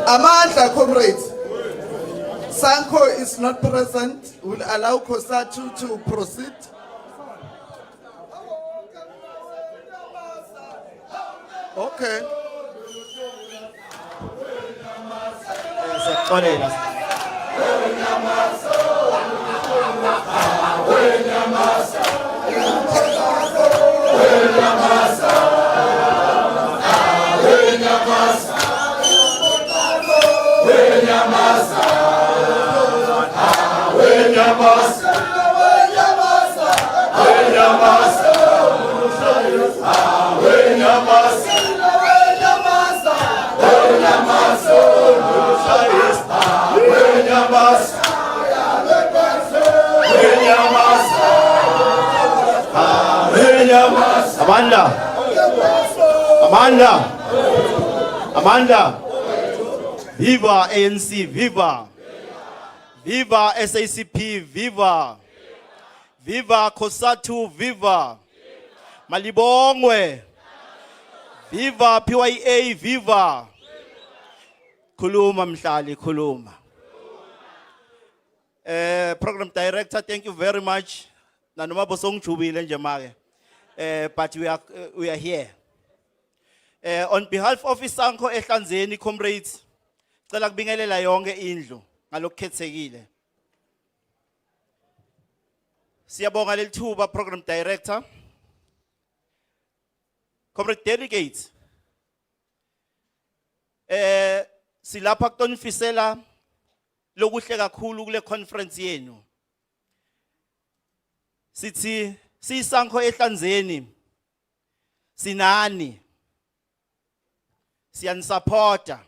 Amandla, comrades. Sanko is not present. We'll allow Kosatu to proceed. Okay. Amanda, viva ANC, viva, viva SACP, viva, viva Kosatu, viva, Malibongwe, viva PYA, viva, Kuluma Mhlali, Kuluma. Program Director, thank you very much. Nanoma bosong chubile njemake. But we are here. On behalf of Anc Ehlanzeni, comrades, cela kubingelela yonke indlu ngalokukhethekile. Siyabonga lelithuba Program Director. Comrade delegates. Silapha kutonifisela lokuhle kakhulu kule conference yenu. Sithi Anc Ehlanzeni sinani siyanisupporta.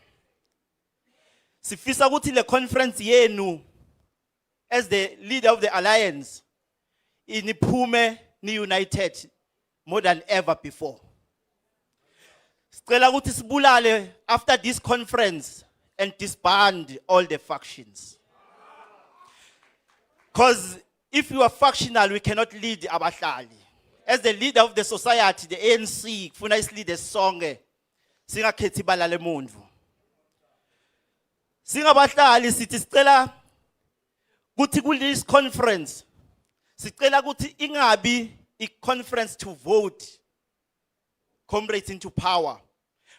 Sifisa ukuthi le conference yenu as the leader of the alliance iniphume ni united more than ever before. Sicela ukuthi sibulale after this conference and disband all the factions. Because if you are factional, we cannot lead abahlali. As the leader of the society, the ANC, kufuna islead sonke singakhethi balale mundvu. Singabahlali sithi sicela kuthi kulis conference sicela kuthi ingabi i-conference to vote comrades into power,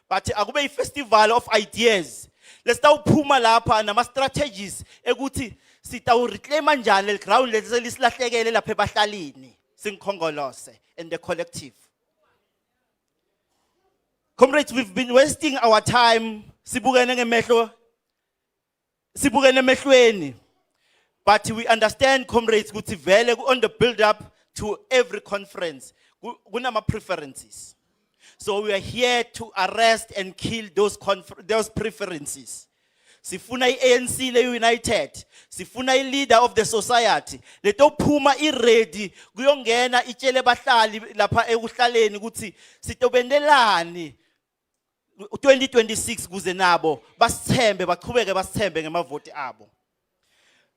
but akube i-festival of ideas. Lesitawuphuma lapha nama strategies ekuthi sitawureclaima njani le ground lesilihlahlekele lapha ebahlalini sinkhongolose and the collective. Comrades, we've been wasting our time sibukene emehlweni, but we understand, comrades, ukuthi vele on the build up to every conference kunama preferences. So we are here to arrest and kill those preferences. Sifuna i-ANC le united, sifuna i-leader of the society letophuma i-ready kuyongena itshele bahlali lapha ekuhlaleni ukuthi sitobendelani 2026 kuze nabo basithembe baqhubeke basithembe ngemavoti abo.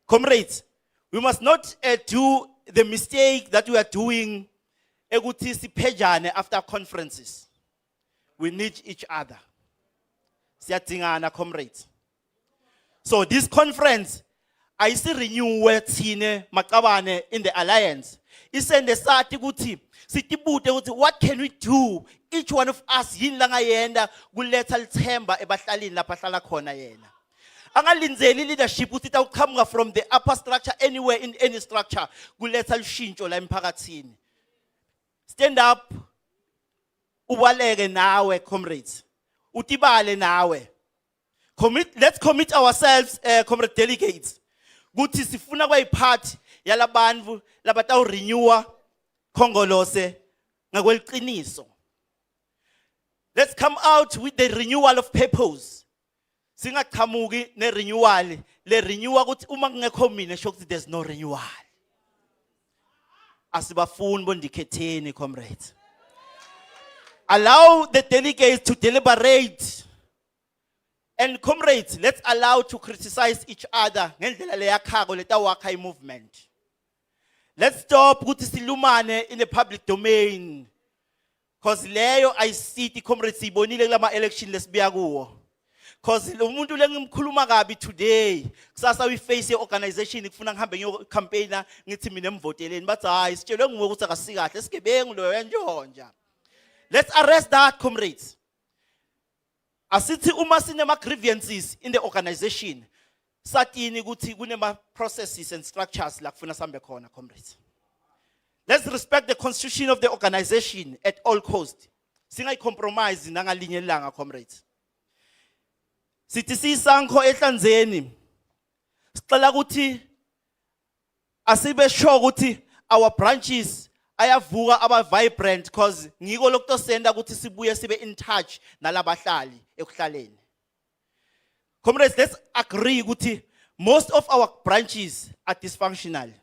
Comrades, we must not do the mistake that we are doing ekuthi siphejane after conferences. We need each other. Siyadingana, comrades. So this conference, I see renew thine makabane in the alliance. Isende sathi ukuthi sitibute ukuthi what can we do? Each one of us yini la ngayenda kuletha lithemba ebahlalini lapha hlala khona yena. Angalinzeli leadership ukuthi itawuqhamuka from the upper structure anywhere in any structure kuletha lushintsho la emphakathini. Stand up. Ubaleke nawe, comrades. Utibale nawe. Let's commit ourselves, comrade delegates. Guthi sifuna kwa ipart yalabantu labatawu renewer khongolose ngakweliqiniso. Let's come out with the renewal of purpose. Singaqhamuki ne renewal, le renewer ukuthi uma kungekho mina sho ukuthi there's no renewal. Asibafuni bondikhetheni, comrades. Allow the delegates to deliberate. And comrades, let's allow to criticize each other. Movement. Let's stop silumane in the public domain. Because Leo I see the comrades ibonile lama election lesbiaguo. Because lo muntu lengimkhuluma kabi today, kusasa we face a organization ikufuna ngihambe ngiyo campaigner ngithi mina emvoteleni bathi hayi sitshelwe nguwe ukuthi akasikahle sigebengu lo yanjonja. Let's arrest that, comrades. Asithi uma sinema grievances in the organization, satini ukuthi kunema processes and structures la kufuna sambe khona, comrades. Let's respect the constitution of the organization at all costs. Singayi compromise nangalinye ilanga, comrades. Sithi sisanko ehlanzeni. Sicela ukuthi asibe sure ukuthi our branches ayavuka aba vibrant because ngiko lokutosenda ukuthi sibuye sibe in touch nalabahlali ekuhlaleni. Comrades, let's agree ukuthi most of our branches are dysfunctional.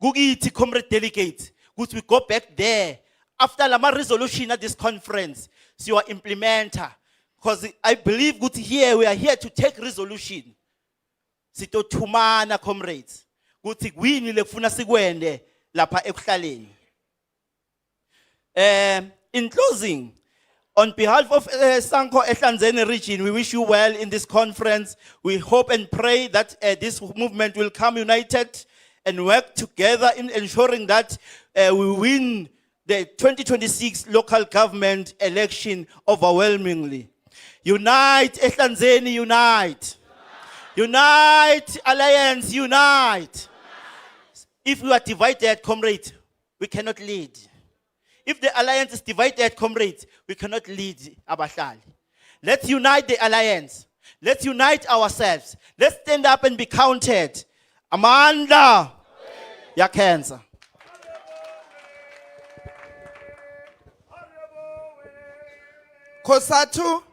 Kukithi comrade delegates, ukuthi we go back there after lama resolution at this conference, so you are implementer. Because I believe good here, we are here to take resolution. Sito tumana, comrades. Good wini lefuna sigwende lapa ekuhlaleni. In closing, on behalf of Anc Ehlanzeni region, we wish you well in this conference. We hope and pray that this movement will come united and work together in ensuring that we win the 2026 local government election overwhelmingly. Unite, Ehlanzeni, unite. Unite, Alliance, unite. If we are divided, comrade, we cannot lead. If the alliance is divided, comrade, we cannot lead abahlali. Let's unite the alliance. Let's unite ourselves. Let's stand up and be counted. Amanda, ya cancer. Kosatu.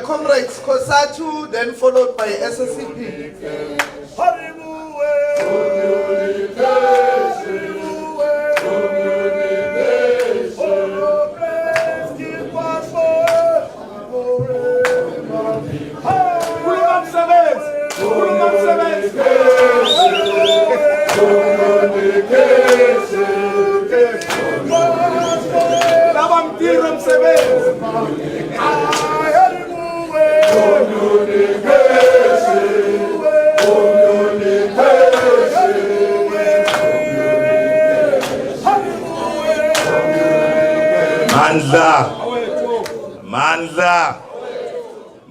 Comrades, Kosatu, then followed by SSCP.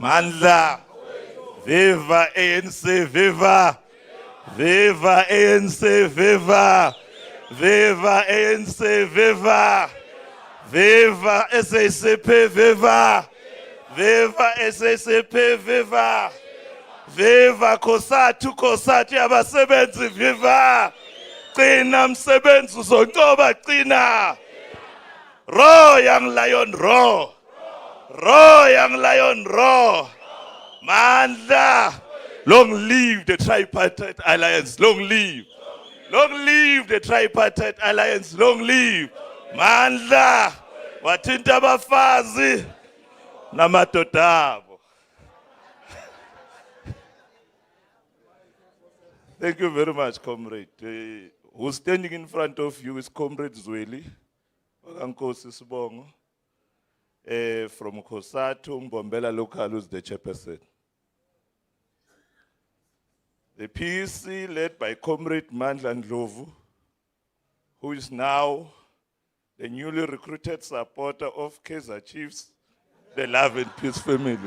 Mandla, viva ANC, viva, viva ANC, viva, viva ANC, viva, viva SACP, viva, viva SACP, viva, viva Kosatu, Kosatu abasebenzi, viva, qina msebenzi uzonqoba qina, roar young lion, roar. Roar, young lion, roar. Mandla. Long live the tripartite alliance. Long live. Long live the tripartite alliance. Long live. Mandla. Wathinta abafazi namadoda abo. Thank you very much, comrade. Who's standing in front of you is Comrade Zweli, Wakankosi Sibongo. From Kosatu, Mbombela local, who's the chairperson. The PEC led by Comrade Mandla Ndlovu, who is now the newly recruited supporter of Kaizer Chiefs, the Love and Peace family.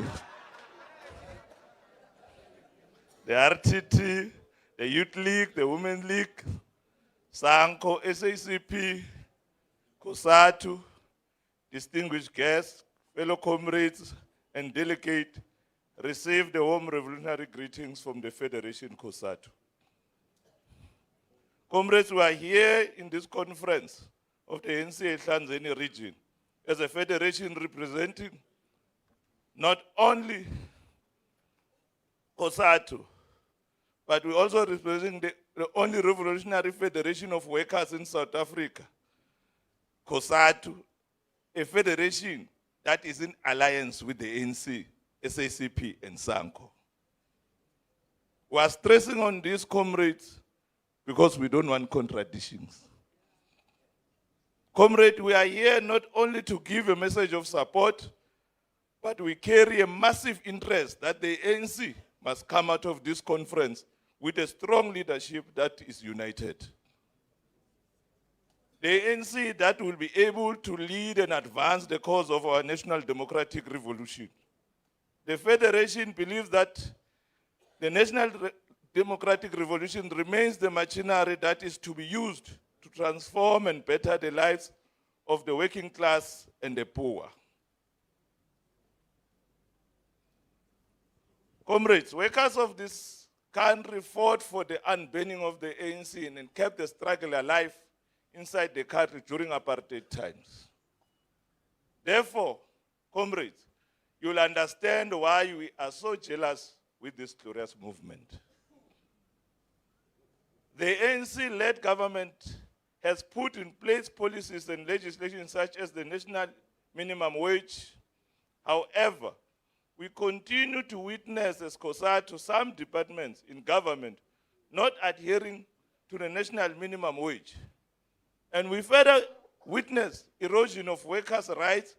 The RTT, the Youth League, the Women League, Sanko, SACP, Kosatu, distinguished guests, fellow comrades, and delegates, receive the warm revolutionary greetings from the Federation Kosatu. Comrades, we are here in this conference of the Anc Ehlanzeni region as a federation representing not only Kosatu, but we also representing the only revolutionary federation of workers in South Africa, Kosatu, a federation that is in alliance with the ANC, SACP, and Sanco. We are stressing on these comrades because we don't want contradictions. Comrade, we are here not only to give a message of support, but we carry a massive interest that the ANC must come out of this conference with a strong leadership that is united. The ANC that will be able to lead and advance the cause of our national democratic revolution. The Federation believes that the national democratic revolution remains the machinery that is to be used to transform and better the lives of the working class and the poor. Comrades, workers of this country fought for the unbanning of the ANC and kept the struggle alive inside the country during apartheid times. Therefore, comrades, you'll understand why we are so jealous with this glorious movement. The ANC-led government has put in place policies and legislation such as the national minimum wage. However, we continue to witness as COSATU some departments in government not adhering to the national minimum wage. And we further witness erosion of workers' rights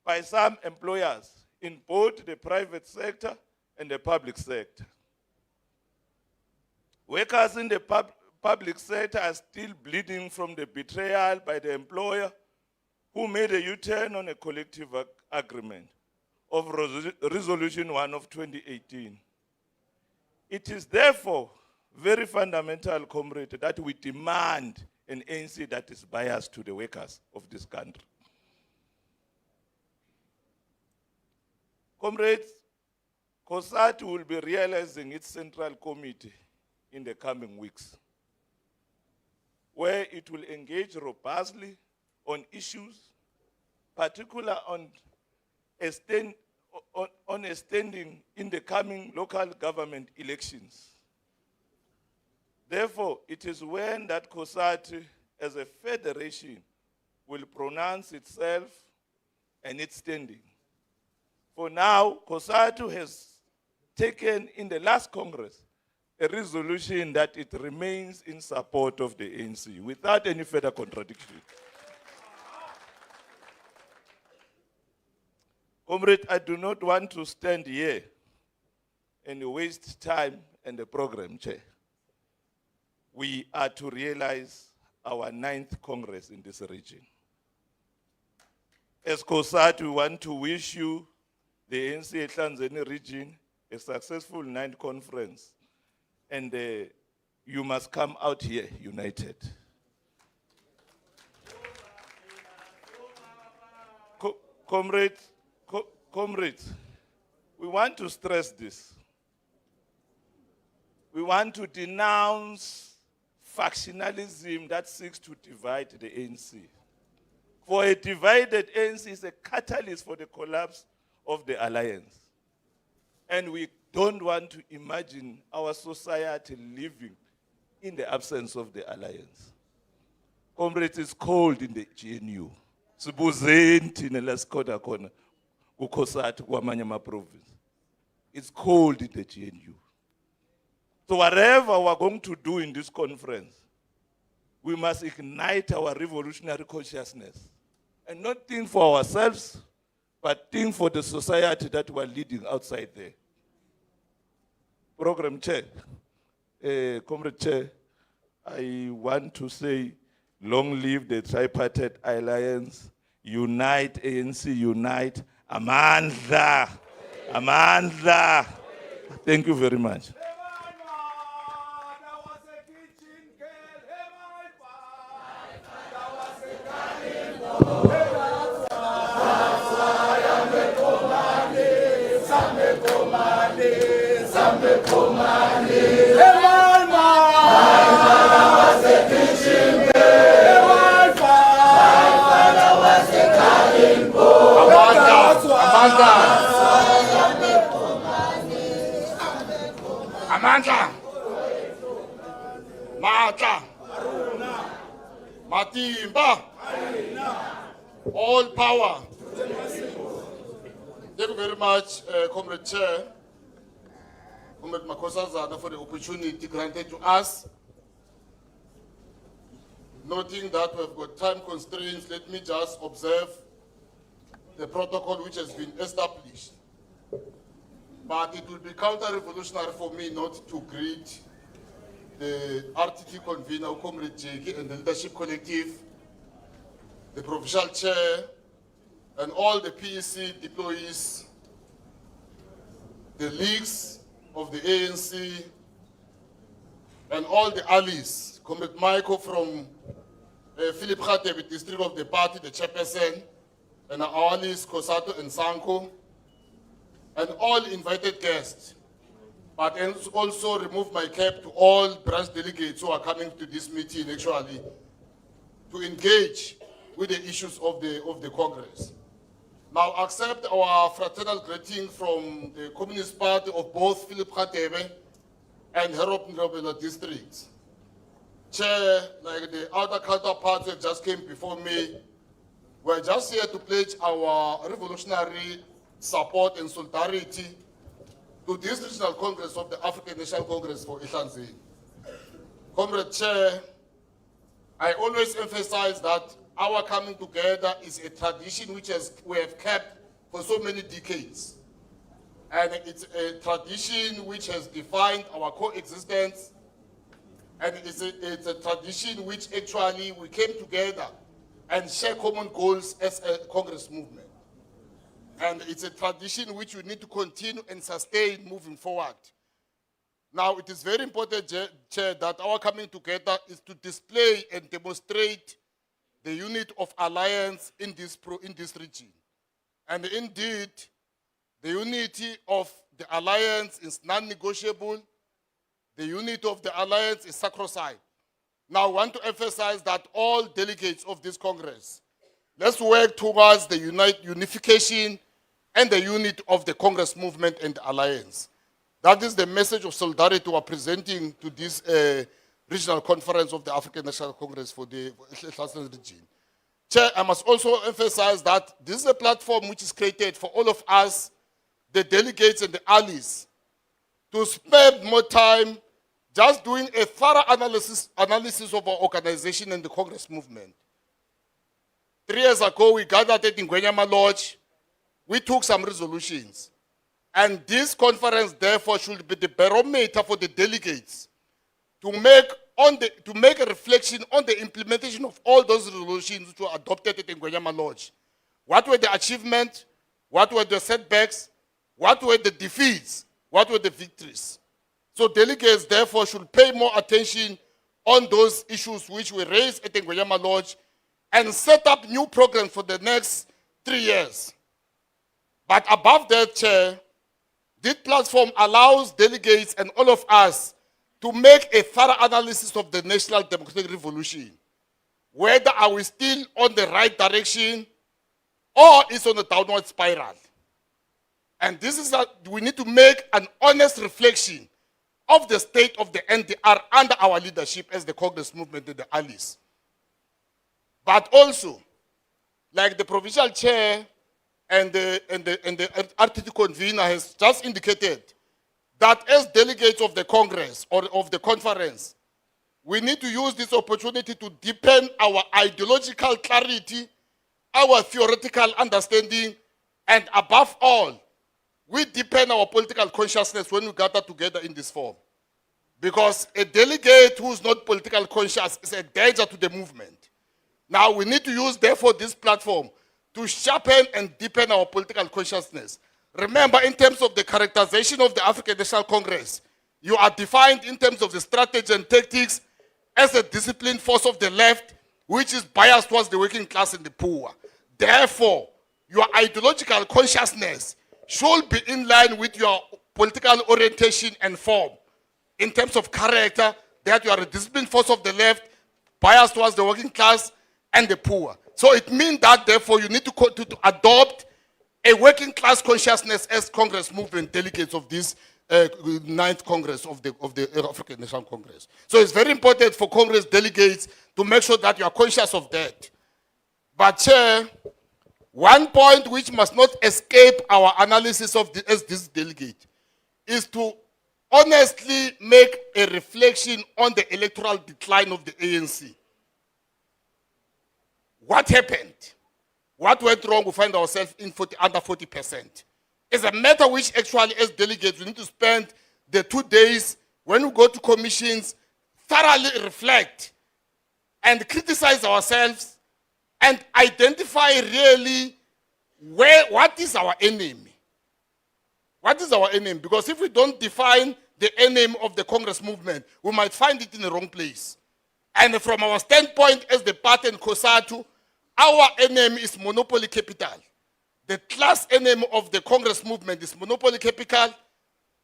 by some employers in both the private sector and the public sector. Workers in the public sector are still bleeding from the betrayal by the employer who made a U-turn on a collective agreement of Resolution 1 of 2018. It is therefore very fundamental, comrade, that we demand an ANC that is biased to the workers of this country. Comrades, COSATU will be realizing its central committee in the coming weeks, where it will engage robustly on issues, particularly on a standing in the coming local government elections. Therefore, it is when that COSATU as a federation will pronounce itself and its standing. For now, COSATU has taken in the last Congress a resolution that it remains in support of the ANC without any further contradiction. Comrade, I do not want to stand here and waste time and the program, Chair. We are to realize our 9th Congress in this region. As COSATU, we want to wish you, the Anc Ehlanzeni region, a successful 9th conference. And you must come out here united. Comrades, we want to stress this. We want to denounce factionalism that seeks to divide the ANC. For a divided ANC is a catalyst for the collapse of the alliance. And we don't want to imagine our society living in the absence of the alliance. Comrades, it's cold in the GNU. It's cold in the GNU. So whatever we're going to do in this conference, we must ignite our revolutionary consciousness and not think for ourselves, but think for the society that we're leading outside there. Program Chair, Comrade Chair, I want to say, long live the tripartite alliance, unite, ANC, unite, Amandla, Amandla. Thank you very much. Amandla, Matla, Matimba, all power. Thank you very much, Comrade Chair, Comrade Makosazana, for the opportunity granted to us. noting that we've got time constraints, let me just observe the protocol which has been established. But it will be counter-revolutionary for me not to greet the RTT convener, Comrade Jeki, and the leadership collective, the provincial chair, and all the PEC deployees, the leagues of the ANC, and all the allies, Comrade Michael from Philip Khatebe, district of the party, the chairperson, and our allies, Kosato and Sanko, and all invited guests. But also remove my cap to all branch delegates who are coming to this meeting actually to engage with the issues of the Congress. Now accept our fraternal greeting from the Communist Party of both Philip Khatebe and Herop Ndrobela districts. Chair, like the other counterparts who just came before me, we're just here to pledge our revolutionary support and solidarity to this Regional Congress of the African National Congress for Ehlanzeni. Comrade Chair, I always emphasize that our coming together is a tradition which we have kept for so many decades. And it's a tradition which has defined our coexistence. And it's a tradition which actually we came together and share common goals as a Congress movement. And it's a tradition which we need to continue and sustain moving forward. Now, it is very important, Chair, that our coming together is to display and demonstrate the unit of alliance in this region. And indeed, the unity of the alliance is non-negotiable. The unity of the alliance is sacrosanct. Now, I want to emphasize that all delegates of this Congress, let's work towards the unification and the unity of the Congress movement and the alliance. That is the message of solidarity we are presenting to this regional conference of the African National Congress for the Ehlanzeni region. Chair, I must also emphasize that this is a platform which is created for all of us, the delegates and the allies, to spend more time just doing a thorough analysis of our organization and the Congress movement. 3 years ago, we gathered at Ngwenyama Lodge. We took some resolutions. And this conference, therefore, should be the barometer for the delegates to make a reflection on the implementation of all those resolutions which were adopted at Ngwenyama Lodge. What were the achievements? What were the setbacks? What were the defeats? What were the victories? So delegates, therefore, should pay more attention on those issues which were raised at Ngwenyama Lodge and set up new programs for the next 3 years. But above that, Chair, this platform allows delegates and all of us to make a thorough analysis of the national democratic revolution. Whether are we still on the right direction or is on a downward spiral. And this is that we need to make an honest reflection of the state of the NDR under our leadership as the Congress movement and the allies. But also, like the provincial chair and the RTT convener has just indicated, that as delegates of the Congress or of the conference, we need to use this opportunity to deepen our ideological clarity, our theoretical understanding, and above all, we deepen our political consciousness when we gather together in this form. Because a delegate who is not political conscious is a danger to the movement. Now we need to use, therefore, this platform to sharpen and deepen our political consciousness. Remember, in terms of the characterization of the African National Congress, you are defined in terms of the strategy and tactics as a disciplined force of the left, which is biased towards the working class and the poor. Therefore, your ideological consciousness should be in line with your political orientation and form. In terms of character, that you are a disciplined force of the left, biased towards the working class and the poor. So it means that, therefore, you need to adopt a working class consciousness as Congress movement delegates of this 9th Congress of the African National Congress. So it's very important for Congress delegates to make sure that you are conscious of that. But Chair, one point which must not escape our analysis of as this delegate is to honestly make a reflection on the electoral decline of the ANC. what happened, what went wrong, we find ourselves in under 40%. It's a matter which actually, as delegates, we need to spend the 2 days when we go to commissions, thoroughly reflect and criticize ourselves and identify really what is our enemy. What is our enemy? Because if we don't define the enemy of the Congress movement, we might find it in the wrong place. And from our standpoint as the party and COSATU, our enemy is monopoly capital. The class enemy of the Congress movement is monopoly capital.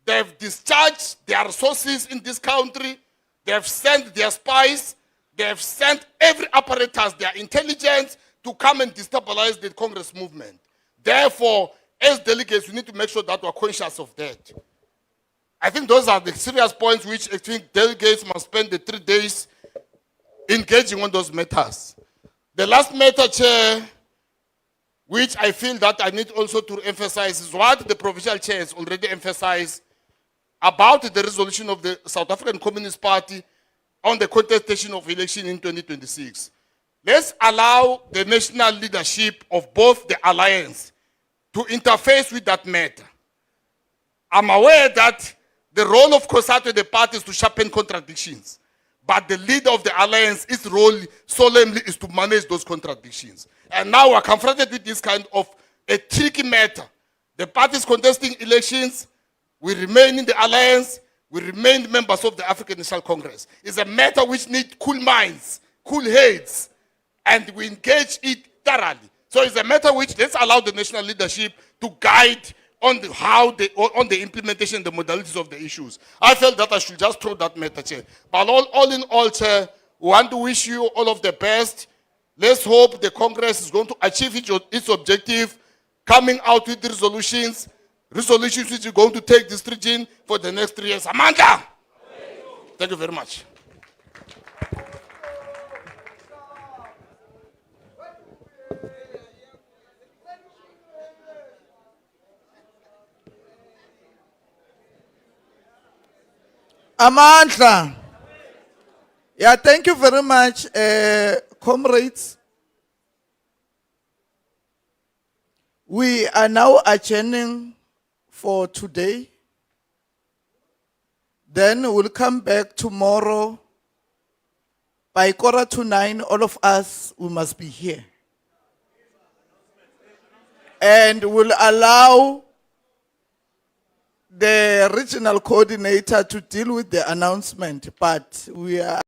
They have discharged their resources in this country. They have sent their spies. They have sent every apparatus, their intelligence, to come and destabilize the Congress movement. Therefore, as delegates, we need to make sure that we're conscious of that. I think those are the serious points which I think delegates must spend the 3 days engaging on those matters. The last matter, Chair, which I feel that I need also to emphasize is what the provincial chair has already emphasized about the resolution of the South African Communist Party on the contestation of election in 2026. Let's allow the national leadership of both the alliance to interface with that matter. I'm aware that the role of COSATU and the party is to sharpen contradictions. But the leader of the alliance, its role solemnly is to manage those contradictions. And now we're confronted with this kind of a tricky matter. The parties contesting elections, we remain in the alliance, we remain members of the African National Congress. It's a matter which needs cool minds, cool heads, and we engage it thoroughly. So it's a matter which let's allow the national leadership to guide on the implementation, the modalities of the issues. I felt that I should just throw that matter, Chair. But all in all, Chair, we want to wish you all of the best. Let's hope the Congress is going to achieve its objective, coming out with the resolutions which are going to take this region for the next 3 years. Amanda! Thank you very much. Amandla. Yeah, thank you very much, comrades. We are now adjourning for today. Then we'll come back tomorrow. By 9:15, all of us, we must be here. And we'll allow the regional coordinator to deal with the announcement, but we are